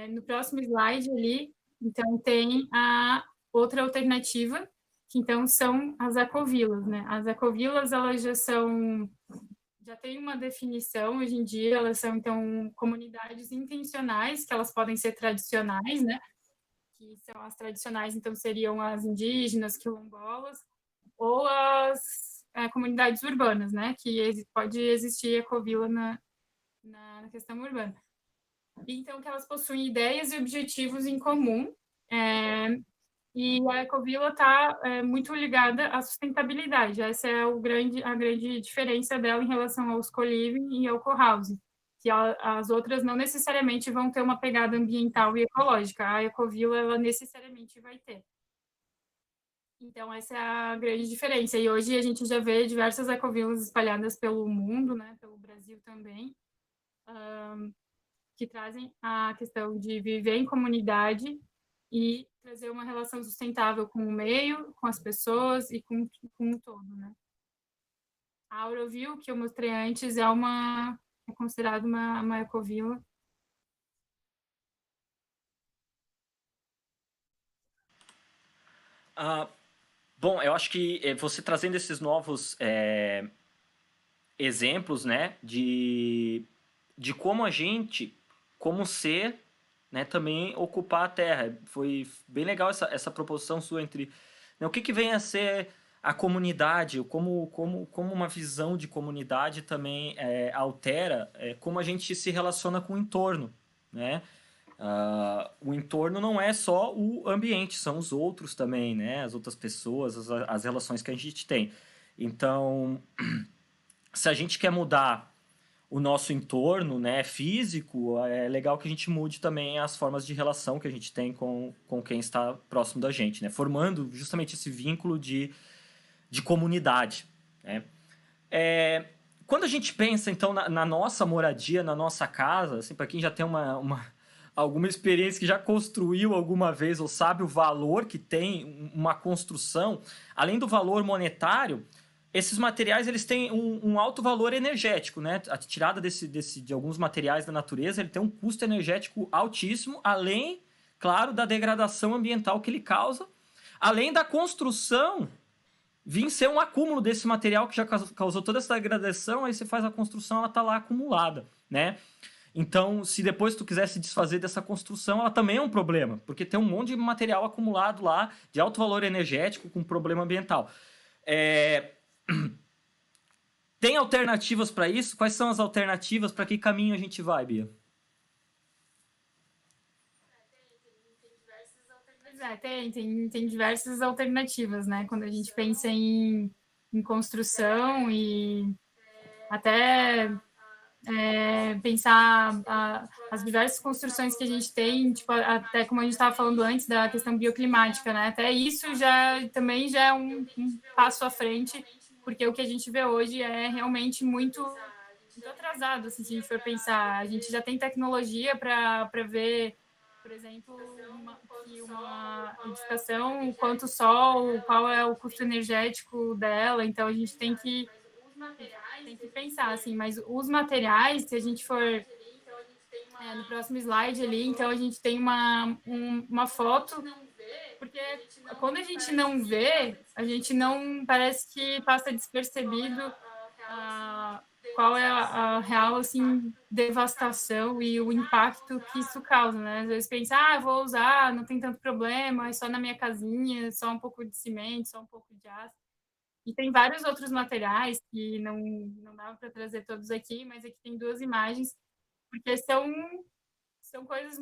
No próximo slide ali, então tem a outra alternativa, que então são as ecovilas, né? As ecovilas, elas já têm uma definição hoje em dia, elas são então comunidades intencionais, que elas podem ser tradicionais, né? Que são as tradicionais, então seriam as indígenas, quilombolas, ou as comunidades urbanas, né? Que pode existir ecovila na questão urbana. Então, que elas possuem ideias e objetivos em comum, e a Ecovila está muito ligada à sustentabilidade. Essa é a grande diferença dela em relação aos co-living e ao co-housing, que as outras não necessariamente vão ter uma pegada ambiental e ecológica. A Ecovila, ela necessariamente vai ter. Então, essa é a grande diferença. E hoje a gente já vê diversas ecovilas espalhadas pelo mundo, né, pelo Brasil também, que trazem a questão de viver em comunidade e trazer uma relação sustentável com o meio, com as pessoas e com o todo, né? A Auroville, que eu mostrei antes, é considerada uma ecovila. Ah, bom, eu acho que você trazendo esses novos exemplos, né, de como a gente, como ser, né, também ocupar a Terra. Foi bem legal essa proposição sua entre, né, o que vem a ser a comunidade, como uma visão de comunidade também altera como a gente se relaciona com o entorno, né? O entorno não é só o ambiente, são os outros também, né? As outras pessoas, as relações que a gente tem. Então, se a gente quer mudar o nosso entorno, né, físico, é legal que a gente mude também as formas de relação que a gente tem com quem está próximo da gente, né? Formando justamente esse vínculo de comunidade, né? É, quando a gente pensa, então, na nossa moradia, na nossa casa, assim, para quem já tem alguma experiência que já construiu alguma vez ou sabe o valor que tem uma construção, além do valor monetário, esses materiais eles têm um alto valor energético, né? A tirada de alguns materiais da natureza ele tem um custo energético altíssimo, além, claro, da degradação ambiental que ele causa, além da construção vir ser um acúmulo desse material que já causou toda essa degradação, aí você faz a construção, ela está lá acumulada, né? Então, se depois tu quiser se desfazer dessa construção, ela também é um problema, porque tem um monte de material acumulado lá, de alto valor energético, com problema ambiental. Tem alternativas para isso? Quais são as alternativas? Para que caminho a gente vai, Bia? Pois é, tem diversas alternativas, né? Quando a gente pensa em construção e até pensar as diversas construções que a gente tem, tipo, até como a gente estava falando antes da questão bioclimática, né? Até isso também já é um passo à frente, porque o que a gente vê hoje é realmente muito atrasado, assim, se a gente for pensar. A gente já tem tecnologia para ver, por exemplo, uma edificação, quanto sol, qual é o custo energético dela, então a gente tem que pensar, assim, mas os materiais, se a gente for no próximo slide ali, então a gente tem uma foto, porque quando a gente não vê, a gente não parece que passa despercebido qual é a real assim devastação e o impacto que isso causa, né? Às vezes pensa, vou usar, não tem tanto problema, é só na minha casinha, só um pouco de cimento, só um pouco de aço. E tem vários outros materiais que não dá para trazer todos aqui, mas aqui tem duas imagens, porque são coisas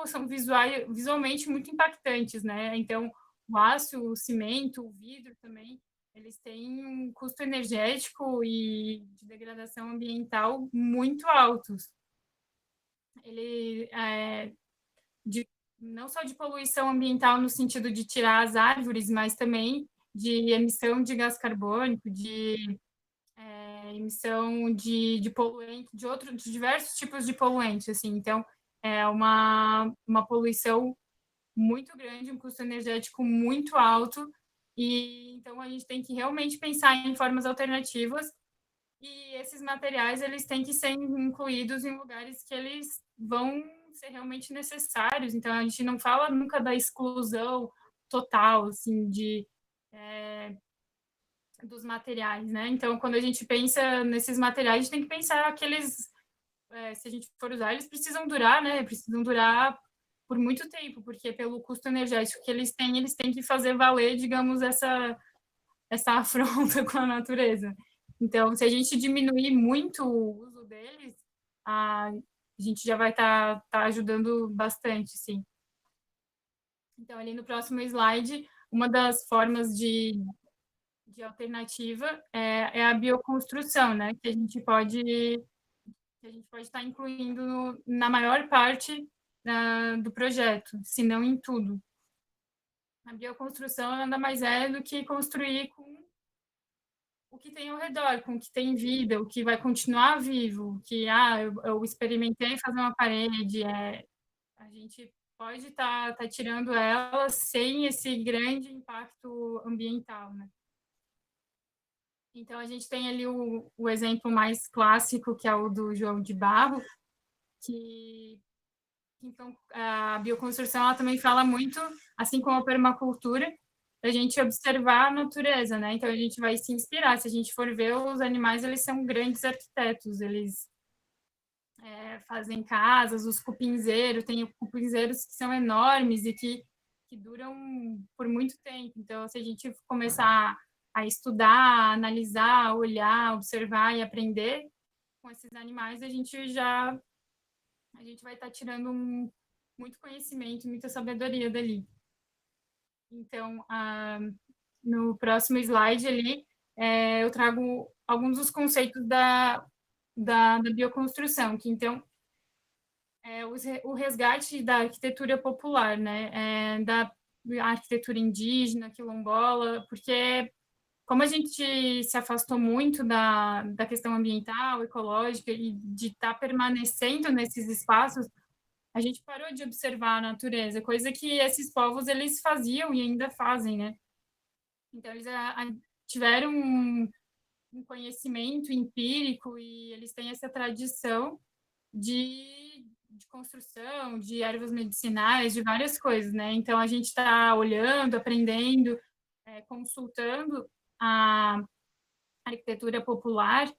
são visualmente muito impactantes, né? Então, o aço, o cimento, o vidro também, eles têm um custo energético e de degradação ambiental muito altos. Ele não só de poluição ambiental no sentido de tirar as árvores, mas também de emissão de gás carbônico, de emissão de poluente, de diversos tipos de poluentes, assim. Então, é uma poluição muito grande, um custo energético muito alto, e então a gente tem que realmente pensar em formas alternativas, e esses materiais eles têm que ser incluídos em lugares que eles vão ser realmente necessários. Então a gente não fala nunca da exclusão total, assim, dos materiais, né? Então, quando a gente pensa nesses materiais, a gente tem que pensar aqueles, se a gente for usar, eles precisam durar, né? Precisam durar por muito tempo, porque pelo custo energético que eles têm que fazer valer, digamos, essa afronta com a natureza. Então, se a gente diminuir muito o uso deles, a gente já vai tá ajudando bastante, sim. Então, ali no próximo slide, uma das formas de alternativa é a bioconstrução, né? Que a gente pode estar incluindo na maior parte do projeto, se não em tudo. A bioconstrução nada mais é do que construir com o que tem ao redor, com o que tem vida, o que vai continuar vivo, que eu experimentei fazer uma parede, a gente pode estar tirando ela sem esse grande impacto ambiental, né? Então, a gente tem ali o exemplo mais clássico, que é o do João de Barro, que então a bioconstrução ela também fala muito, assim como a permacultura, da gente observar a natureza, né? Então a gente vai se inspirar. Se a gente for ver, os animais, eles são grandes arquitetos, eles fazem casas, os cupinzeiros, tem cupinzeiros que são enormes e que duram por muito tempo. Então, se a gente começar a estudar, analisar, olhar, observar e aprender com esses animais, a gente vai estar tirando muito conhecimento, muita sabedoria dali. Então, no próximo slide ali, eu trago alguns dos conceitos da bioconstrução, que então o resgate da arquitetura popular, né, da arquitetura indígena, quilombola, porque como a gente se afastou muito da questão ambiental, ecológica e de estar permanecendo nesses espaços, a gente parou de observar a natureza, coisa que esses povos eles faziam e ainda fazem, né? Então eles tiveram um conhecimento empírico e eles têm essa tradição de construção, de ervas medicinais, de várias coisas, né? Então a gente está olhando, aprendendo, consultando a arquitetura popular,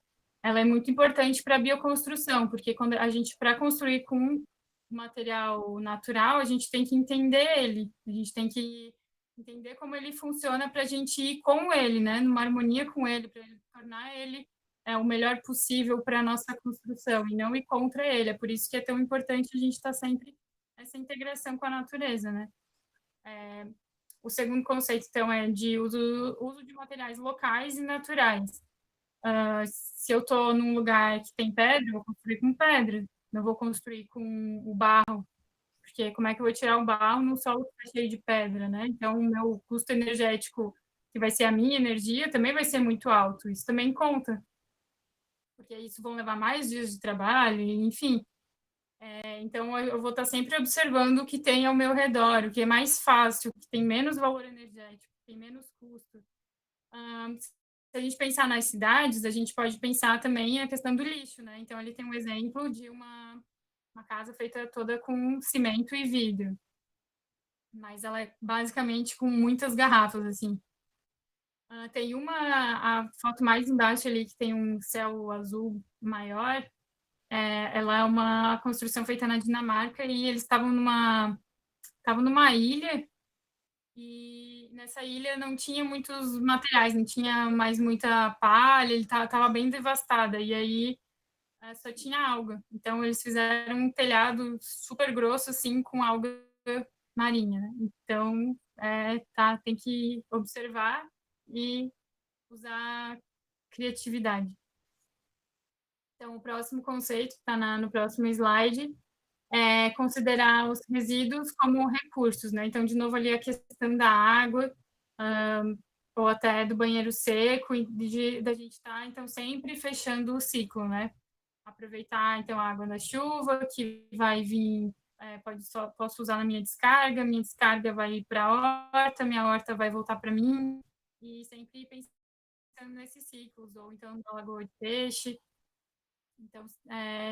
ela é muito importante para a bioconstrução, porque quando a gente, para construir com material natural, a gente tem que entender ele, a gente tem que entender como ele funciona para a gente ir com ele, né, numa harmonia com ele, para tornar ele o melhor possível para a nossa construção e não ir contra ele. É por isso que é tão importante a gente estar sempre nessa integração com a natureza, né? O segundo conceito, então, é de uso de materiais locais e naturais. Se eu estou num lugar que tem pedra, eu vou construir com pedra, não vou construir com o barro, porque como é que eu vou tirar o barro num solo que está cheio de pedra, né? Então, o meu custo energético, que vai ser a minha energia, também vai ser muito alto. Isso também conta, porque isso vão levar mais dias de trabalho, enfim. Então, eu vou estar sempre observando o que tem ao meu redor, o que é mais fácil, o que tem menos valor energético, o que tem menos custo. Se a gente pensar nas cidades, a gente pode pensar também a questão do lixo, né? Então, ele tem um exemplo de uma casa feita toda com cimento e vidro, mas ela é basicamente com muitas garrafas, assim. Tem a foto mais embaixo ali, que tem um céu azul maior, ela é uma construção feita na Dinamarca e eles estavam numa ilha e nessa ilha não tinha muitos materiais, não tinha mais muita palha, ele estava bem devastada e aí só tinha alga. Então eles fizeram um telhado super grosso assim com alga marinha. Né? Então tem que observar e usar criatividade. Então o próximo conceito está no próximo slide considerar os resíduos como recursos, né? Então, de novo, ali a questão da água, ou até do banheiro seco, da gente estar, então, sempre fechando o ciclo, né? Aproveitar, então, a água da chuva, que vai vir, posso usar na minha descarga vai ir para a horta, minha horta vai voltar para mim, e sempre pensando nesses ciclos, ou então na lagoa de peixe. Então,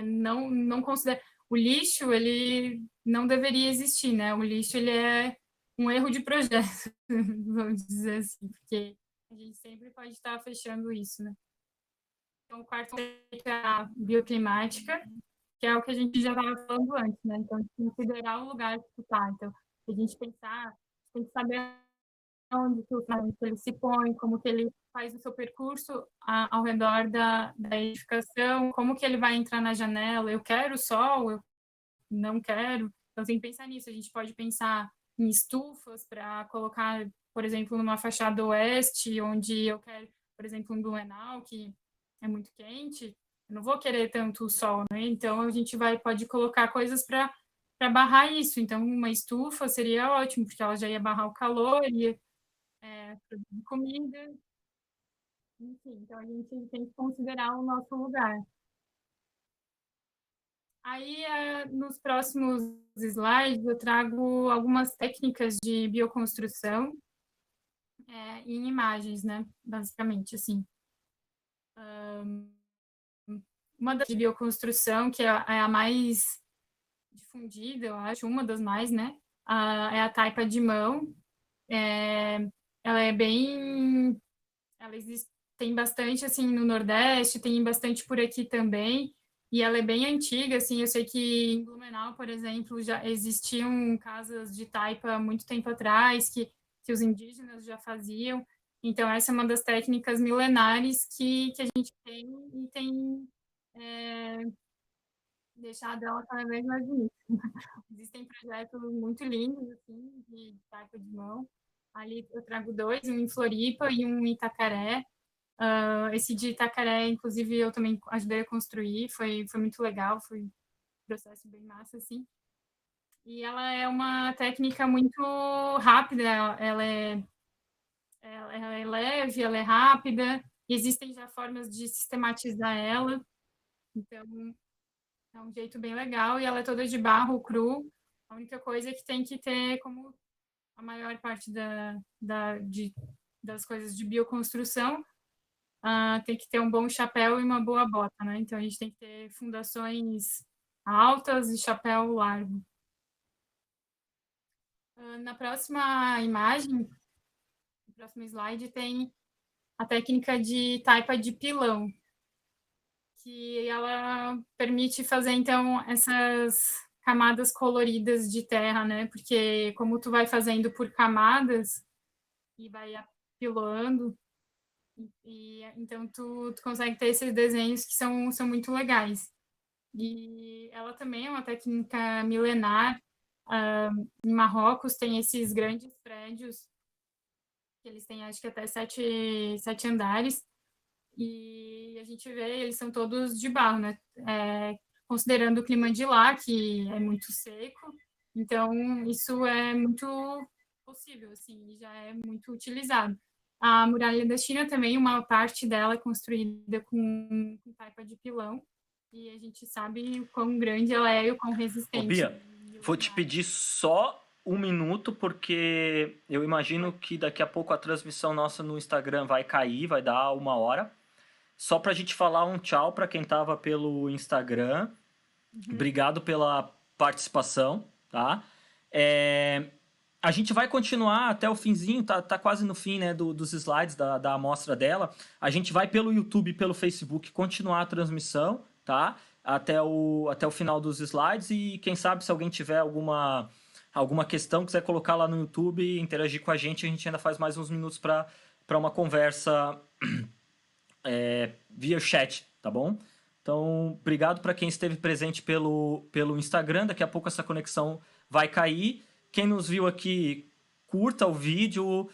não considera o lixo, ele não deveria existir, né? O lixo, ele é um erro de projeto, vamos dizer assim, porque a gente sempre pode estar fechando isso, né? Então, o quarto é a bioclimática, que é o que a gente já estava falando antes, né? Então, considerar o lugar que tu está. Então, a gente pensar, tem que saber onde que ele se põe, como que ele faz o seu percurso ao redor da edificação, como que ele vai entrar na janela, eu quero sol, eu não quero. Então tem que pensar nisso. A gente pode pensar em estufas para colocar, por exemplo, numa fachada oeste, onde eu quero, por exemplo, um Blumenau, que é muito quente, eu não vou querer tanto sol, né? Então a gente pode colocar coisas para barrar isso. Então uma estufa seria ótimo, porque ela já ia barrar o calor, ia produzir comida, enfim, então a gente tem que considerar o nosso lugar. Aí, nos próximos slides, eu trago algumas técnicas de bioconstrução em imagens, né? Basicamente, assim. Uma das de bioconstrução, que é a mais difundida, eu acho, uma das mais, né? É a taipa de mão. ela é bem, ela existe, tem bastante assim no Nordeste, tem bastante por aqui também. E ela é bem antiga, assim, eu sei que em Blumenau, por exemplo, já existiam casas de taipa há muito tempo atrás, que os indígenas já faziam. Então, essa é uma das técnicas milenares que a gente tem e tem deixado ela cada vez mais bonita. Existem projetos muito lindos, assim, de taipa de mão. Ali eu trago dois, um em Floripa e um em Itacaré. Esse de Itacaré, inclusive, eu também ajudei a construir, foi muito legal, foi um processo bem massa, assim. E ela é uma técnica muito rápida, ela é leve, ela é rápida, e existem já formas de sistematizar ela, então é um jeito bem legal, e ela é toda de barro cru. A única coisa é que tem que ter, como a maior parte das coisas de bioconstrução, tem que ter um bom chapéu e uma boa bota, né? Então a gente tem que ter fundações altas e chapéu largo. Na próxima imagem, no próximo slide, tem a técnica de taipa de pilão, que ela permite fazer então essas camadas coloridas de terra, né? Porque como tu vai fazendo por camadas e vai apilando, e então tu consegue ter esses desenhos que são muito legais. E ela também é uma técnica milenar. Em Marrocos tem esses grandes prédios, que eles têm acho que até sete andares, e a gente vê, eles são todos de barro, né? Considerando o clima de lá, que é muito seco, então isso é muito possível, assim, já é muito utilizado. A muralha da China também, uma parte dela é construída com taipa de pilão, e a gente sabe o quão grande ela é e o quão Ô, resistente. Bia, vou te pedir só um minuto, porque eu imagino que daqui a pouco a transmissão nossa no Instagram vai cair, vai dar 1 hora. Só pra gente falar um tchau pra quem tava pelo Instagram. Obrigado pela participação, tá? A gente vai continuar até o finzinho, tá quase no fim, né, dos slides da amostra dela. A gente vai pelo YouTube e pelo Facebook continuar a transmissão, tá? Até o final dos slides, e quem sabe se alguém tiver alguma questão, quiser colocar lá no YouTube e interagir com a gente ainda faz mais uns minutos para uma conversa via chat, tá bom? Então, obrigado para quem esteve presente pelo Instagram. Daqui a pouco essa conexão vai cair. Quem nos viu aqui, curta o vídeo,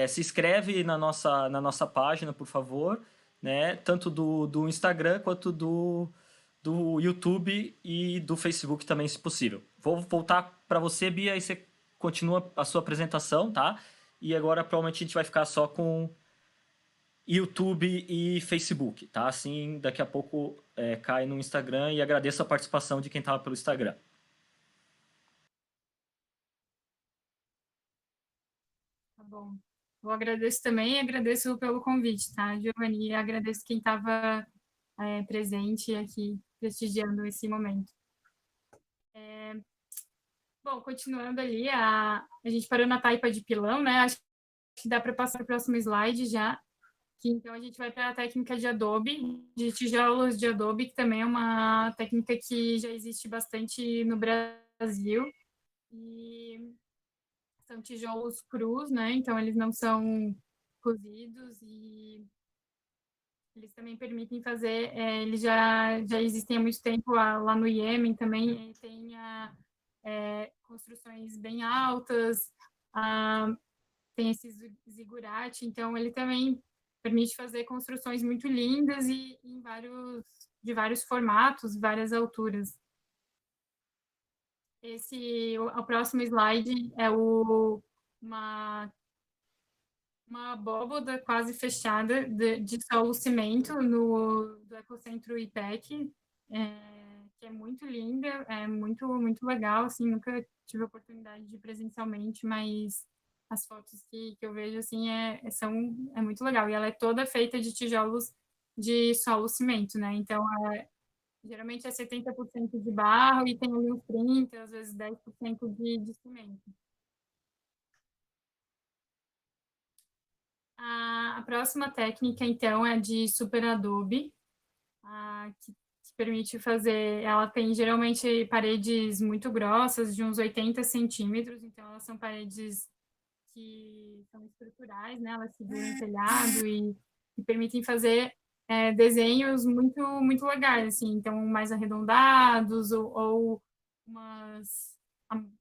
se inscreve na nossa página, por favor, né? Tanto do Instagram quanto do YouTube e do Facebook também, se possível. Vou voltar para você, Bia, e você continua a sua apresentação, tá? E agora provavelmente a gente vai ficar só com YouTube e Facebook, tá? Assim, daqui a pouco cai no Instagram, e agradeço a participação de quem estava pelo Instagram. Tá bom. Eu agradeço também e agradeço pelo convite, tá, Giovanni? E agradeço quem estava presente aqui, prestigiando esse momento. Bom, continuando ali, a gente parou na taipa de pilão, né? Acho que dá para passar para o próximo slide já. Que, então a gente vai para a técnica de adobe, de tijolos de adobe, que também é uma técnica que já existe bastante no Brasil. E são tijolos crus, né? Então eles não são cozidos, e eles também permitem fazer, eles já existem há muito tempo lá no Iêmen também, tem construções bem altas, tem esse zigurate, então ele também permite fazer construções muito lindas e de vários formatos, várias alturas. O próximo slide é uma abóboda quase fechada de solo cimento do Ecocentro IPEC, que é muito linda, é muito, muito legal, assim, nunca tive a oportunidade de ir presencialmente, mas as fotos que eu vejo, assim, é muito legal, e ela é toda feita de tijolos de solo cimento, né, então, geralmente é 70% de barro e tem ali uns 30%, às vezes 10% de cimento. A próxima técnica, então, é de Super Adobe, que permite fazer. Ela tem geralmente paredes muito grossas, de uns 80 centímetros, então elas são paredes que são estruturais, né? Elas seguram o telhado e permitem fazer desenhos muito legais, assim, então mais arredondados ou umas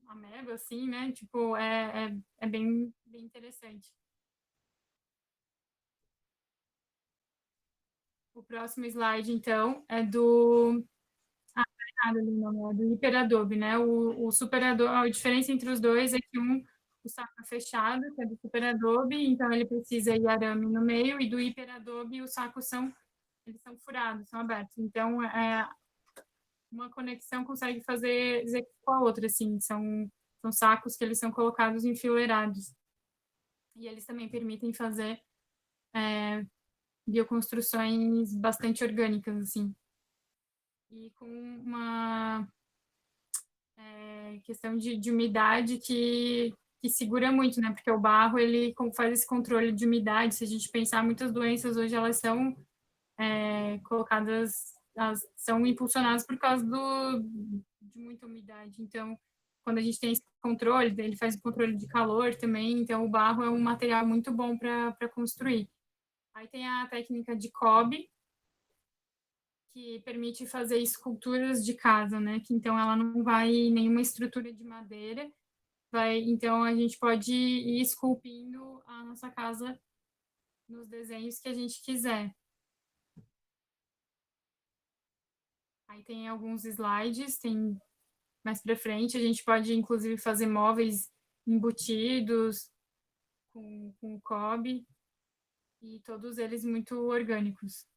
ameba, assim, né? Tipo, é bem interessante. O próximo slide, então, é do. Ali o nome, é do Hyperadobe, né? O Super Adobe, a diferença entre os dois é que o saco é fechado, que é do Super Adobe, então ele precisa ir arame no meio, e do Hyperadobe os sacos eles são furados, são abertos. Então, uma conexão consegue fazer com a outra, assim, são sacos que eles são colocados enfileirados. E eles também permitem fazer bioconstruções bastante orgânicas, assim. E com uma questão de umidade que segura muito, né? Porque o barro, ele faz esse controle de umidade. Se a gente pensar, muitas doenças hoje, elas são colocadas, elas são impulsionadas por causa de muita umidade. Então, quando a gente tem esse controle, ele faz o controle de calor também, então o barro é um material muito bom para construir. Aí tem a técnica de Cobb, que permite fazer esculturas de casa, né? Que então ela não vai em nenhuma estrutura de madeira, então a gente pode ir esculpindo a nossa casa nos desenhos que a gente quiser. Aí tem alguns slides, tem mais para frente, a gente pode inclusive fazer móveis embutidos com o cobre e todos eles muito orgânicos.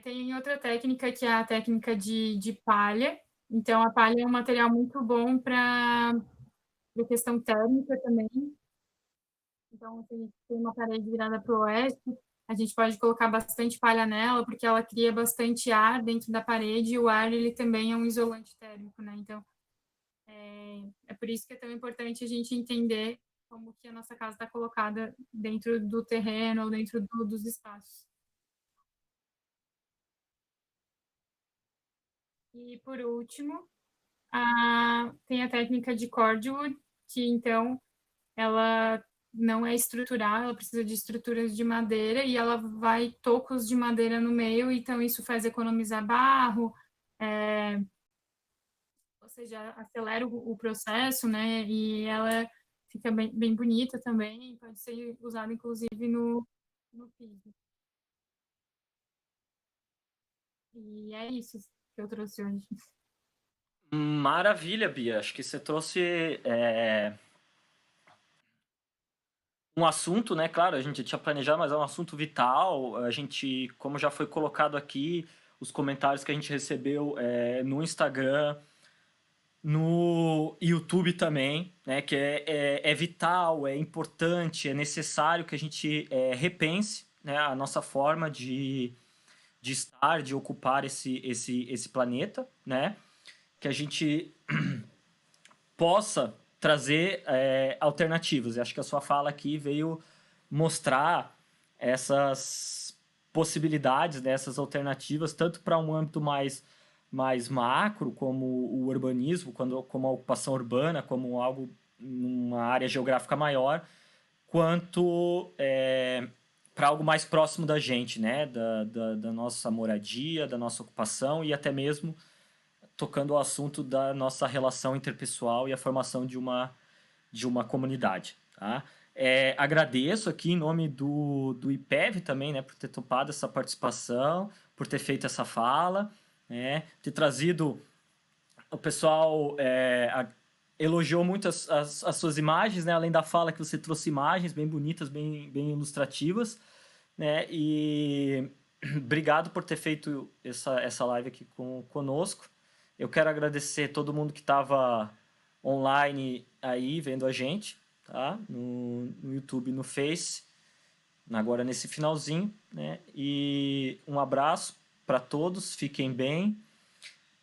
Tem outra técnica que é a técnica de palha. Então, a palha é um material muito bom para questão térmica também. Então, se a gente tem uma parede virada para o oeste, a gente pode colocar bastante palha nela, porque ela cria bastante ar dentro da parede, e o ar ele também é um isolante térmico, né? Então, é por isso que é tão importante a gente entender como que a nossa casa está colocada dentro do terreno ou dentro dos espaços. E, por último, tem a técnica de cordwood, que, então, ela não é estrutural, ela precisa de estruturas de madeira e ela vai tocos de madeira no meio, então isso faz economizar barro, ou seja, acelera o processo, né? E ela fica bem bonita também, pode ser usada inclusive no piso. E é isso que eu trouxe hoje. Maravilha, Bia. Acho que você trouxe um assunto, né? Claro, a gente tinha planejado, mas é um assunto vital. A gente, como já foi colocado aqui, os comentários que a gente recebeu no Instagram, no YouTube também, né? Que é vital, é importante, é necessário que a gente repense, né, a nossa forma de estar, de ocupar esse planeta, né? Que a gente possa trazer alternativas. Eu acho que a sua fala aqui veio mostrar essas possibilidades, né, essas alternativas, tanto para um âmbito mais macro, como o urbanismo, como a ocupação urbana, como algo numa área geográfica maior, quanto para algo mais próximo da gente, né, da nossa moradia, da nossa ocupação e até mesmo tocando o assunto da nossa relação interpessoal e a formação de uma comunidade. Tá? Agradeço aqui em nome do IPEV também, né, por ter topado essa participação, por ter feito essa fala, né, ter trazido o pessoal elogiou muito as suas imagens, né, além da fala que você trouxe imagens bem bonitas, bem ilustrativas, né, e obrigado por ter feito essa live aqui conosco. Eu quero agradecer todo mundo que estava online aí vendo a gente, tá? No YouTube, no Face, agora nesse finalzinho, né? E um abraço para todos, fiquem bem.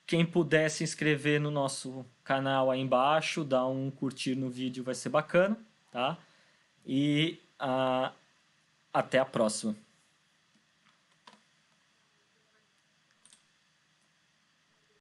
Quem puder se inscrever no nosso canal aí embaixo, dar um curtir no vídeo, vai ser bacana, tá? E até a próxima.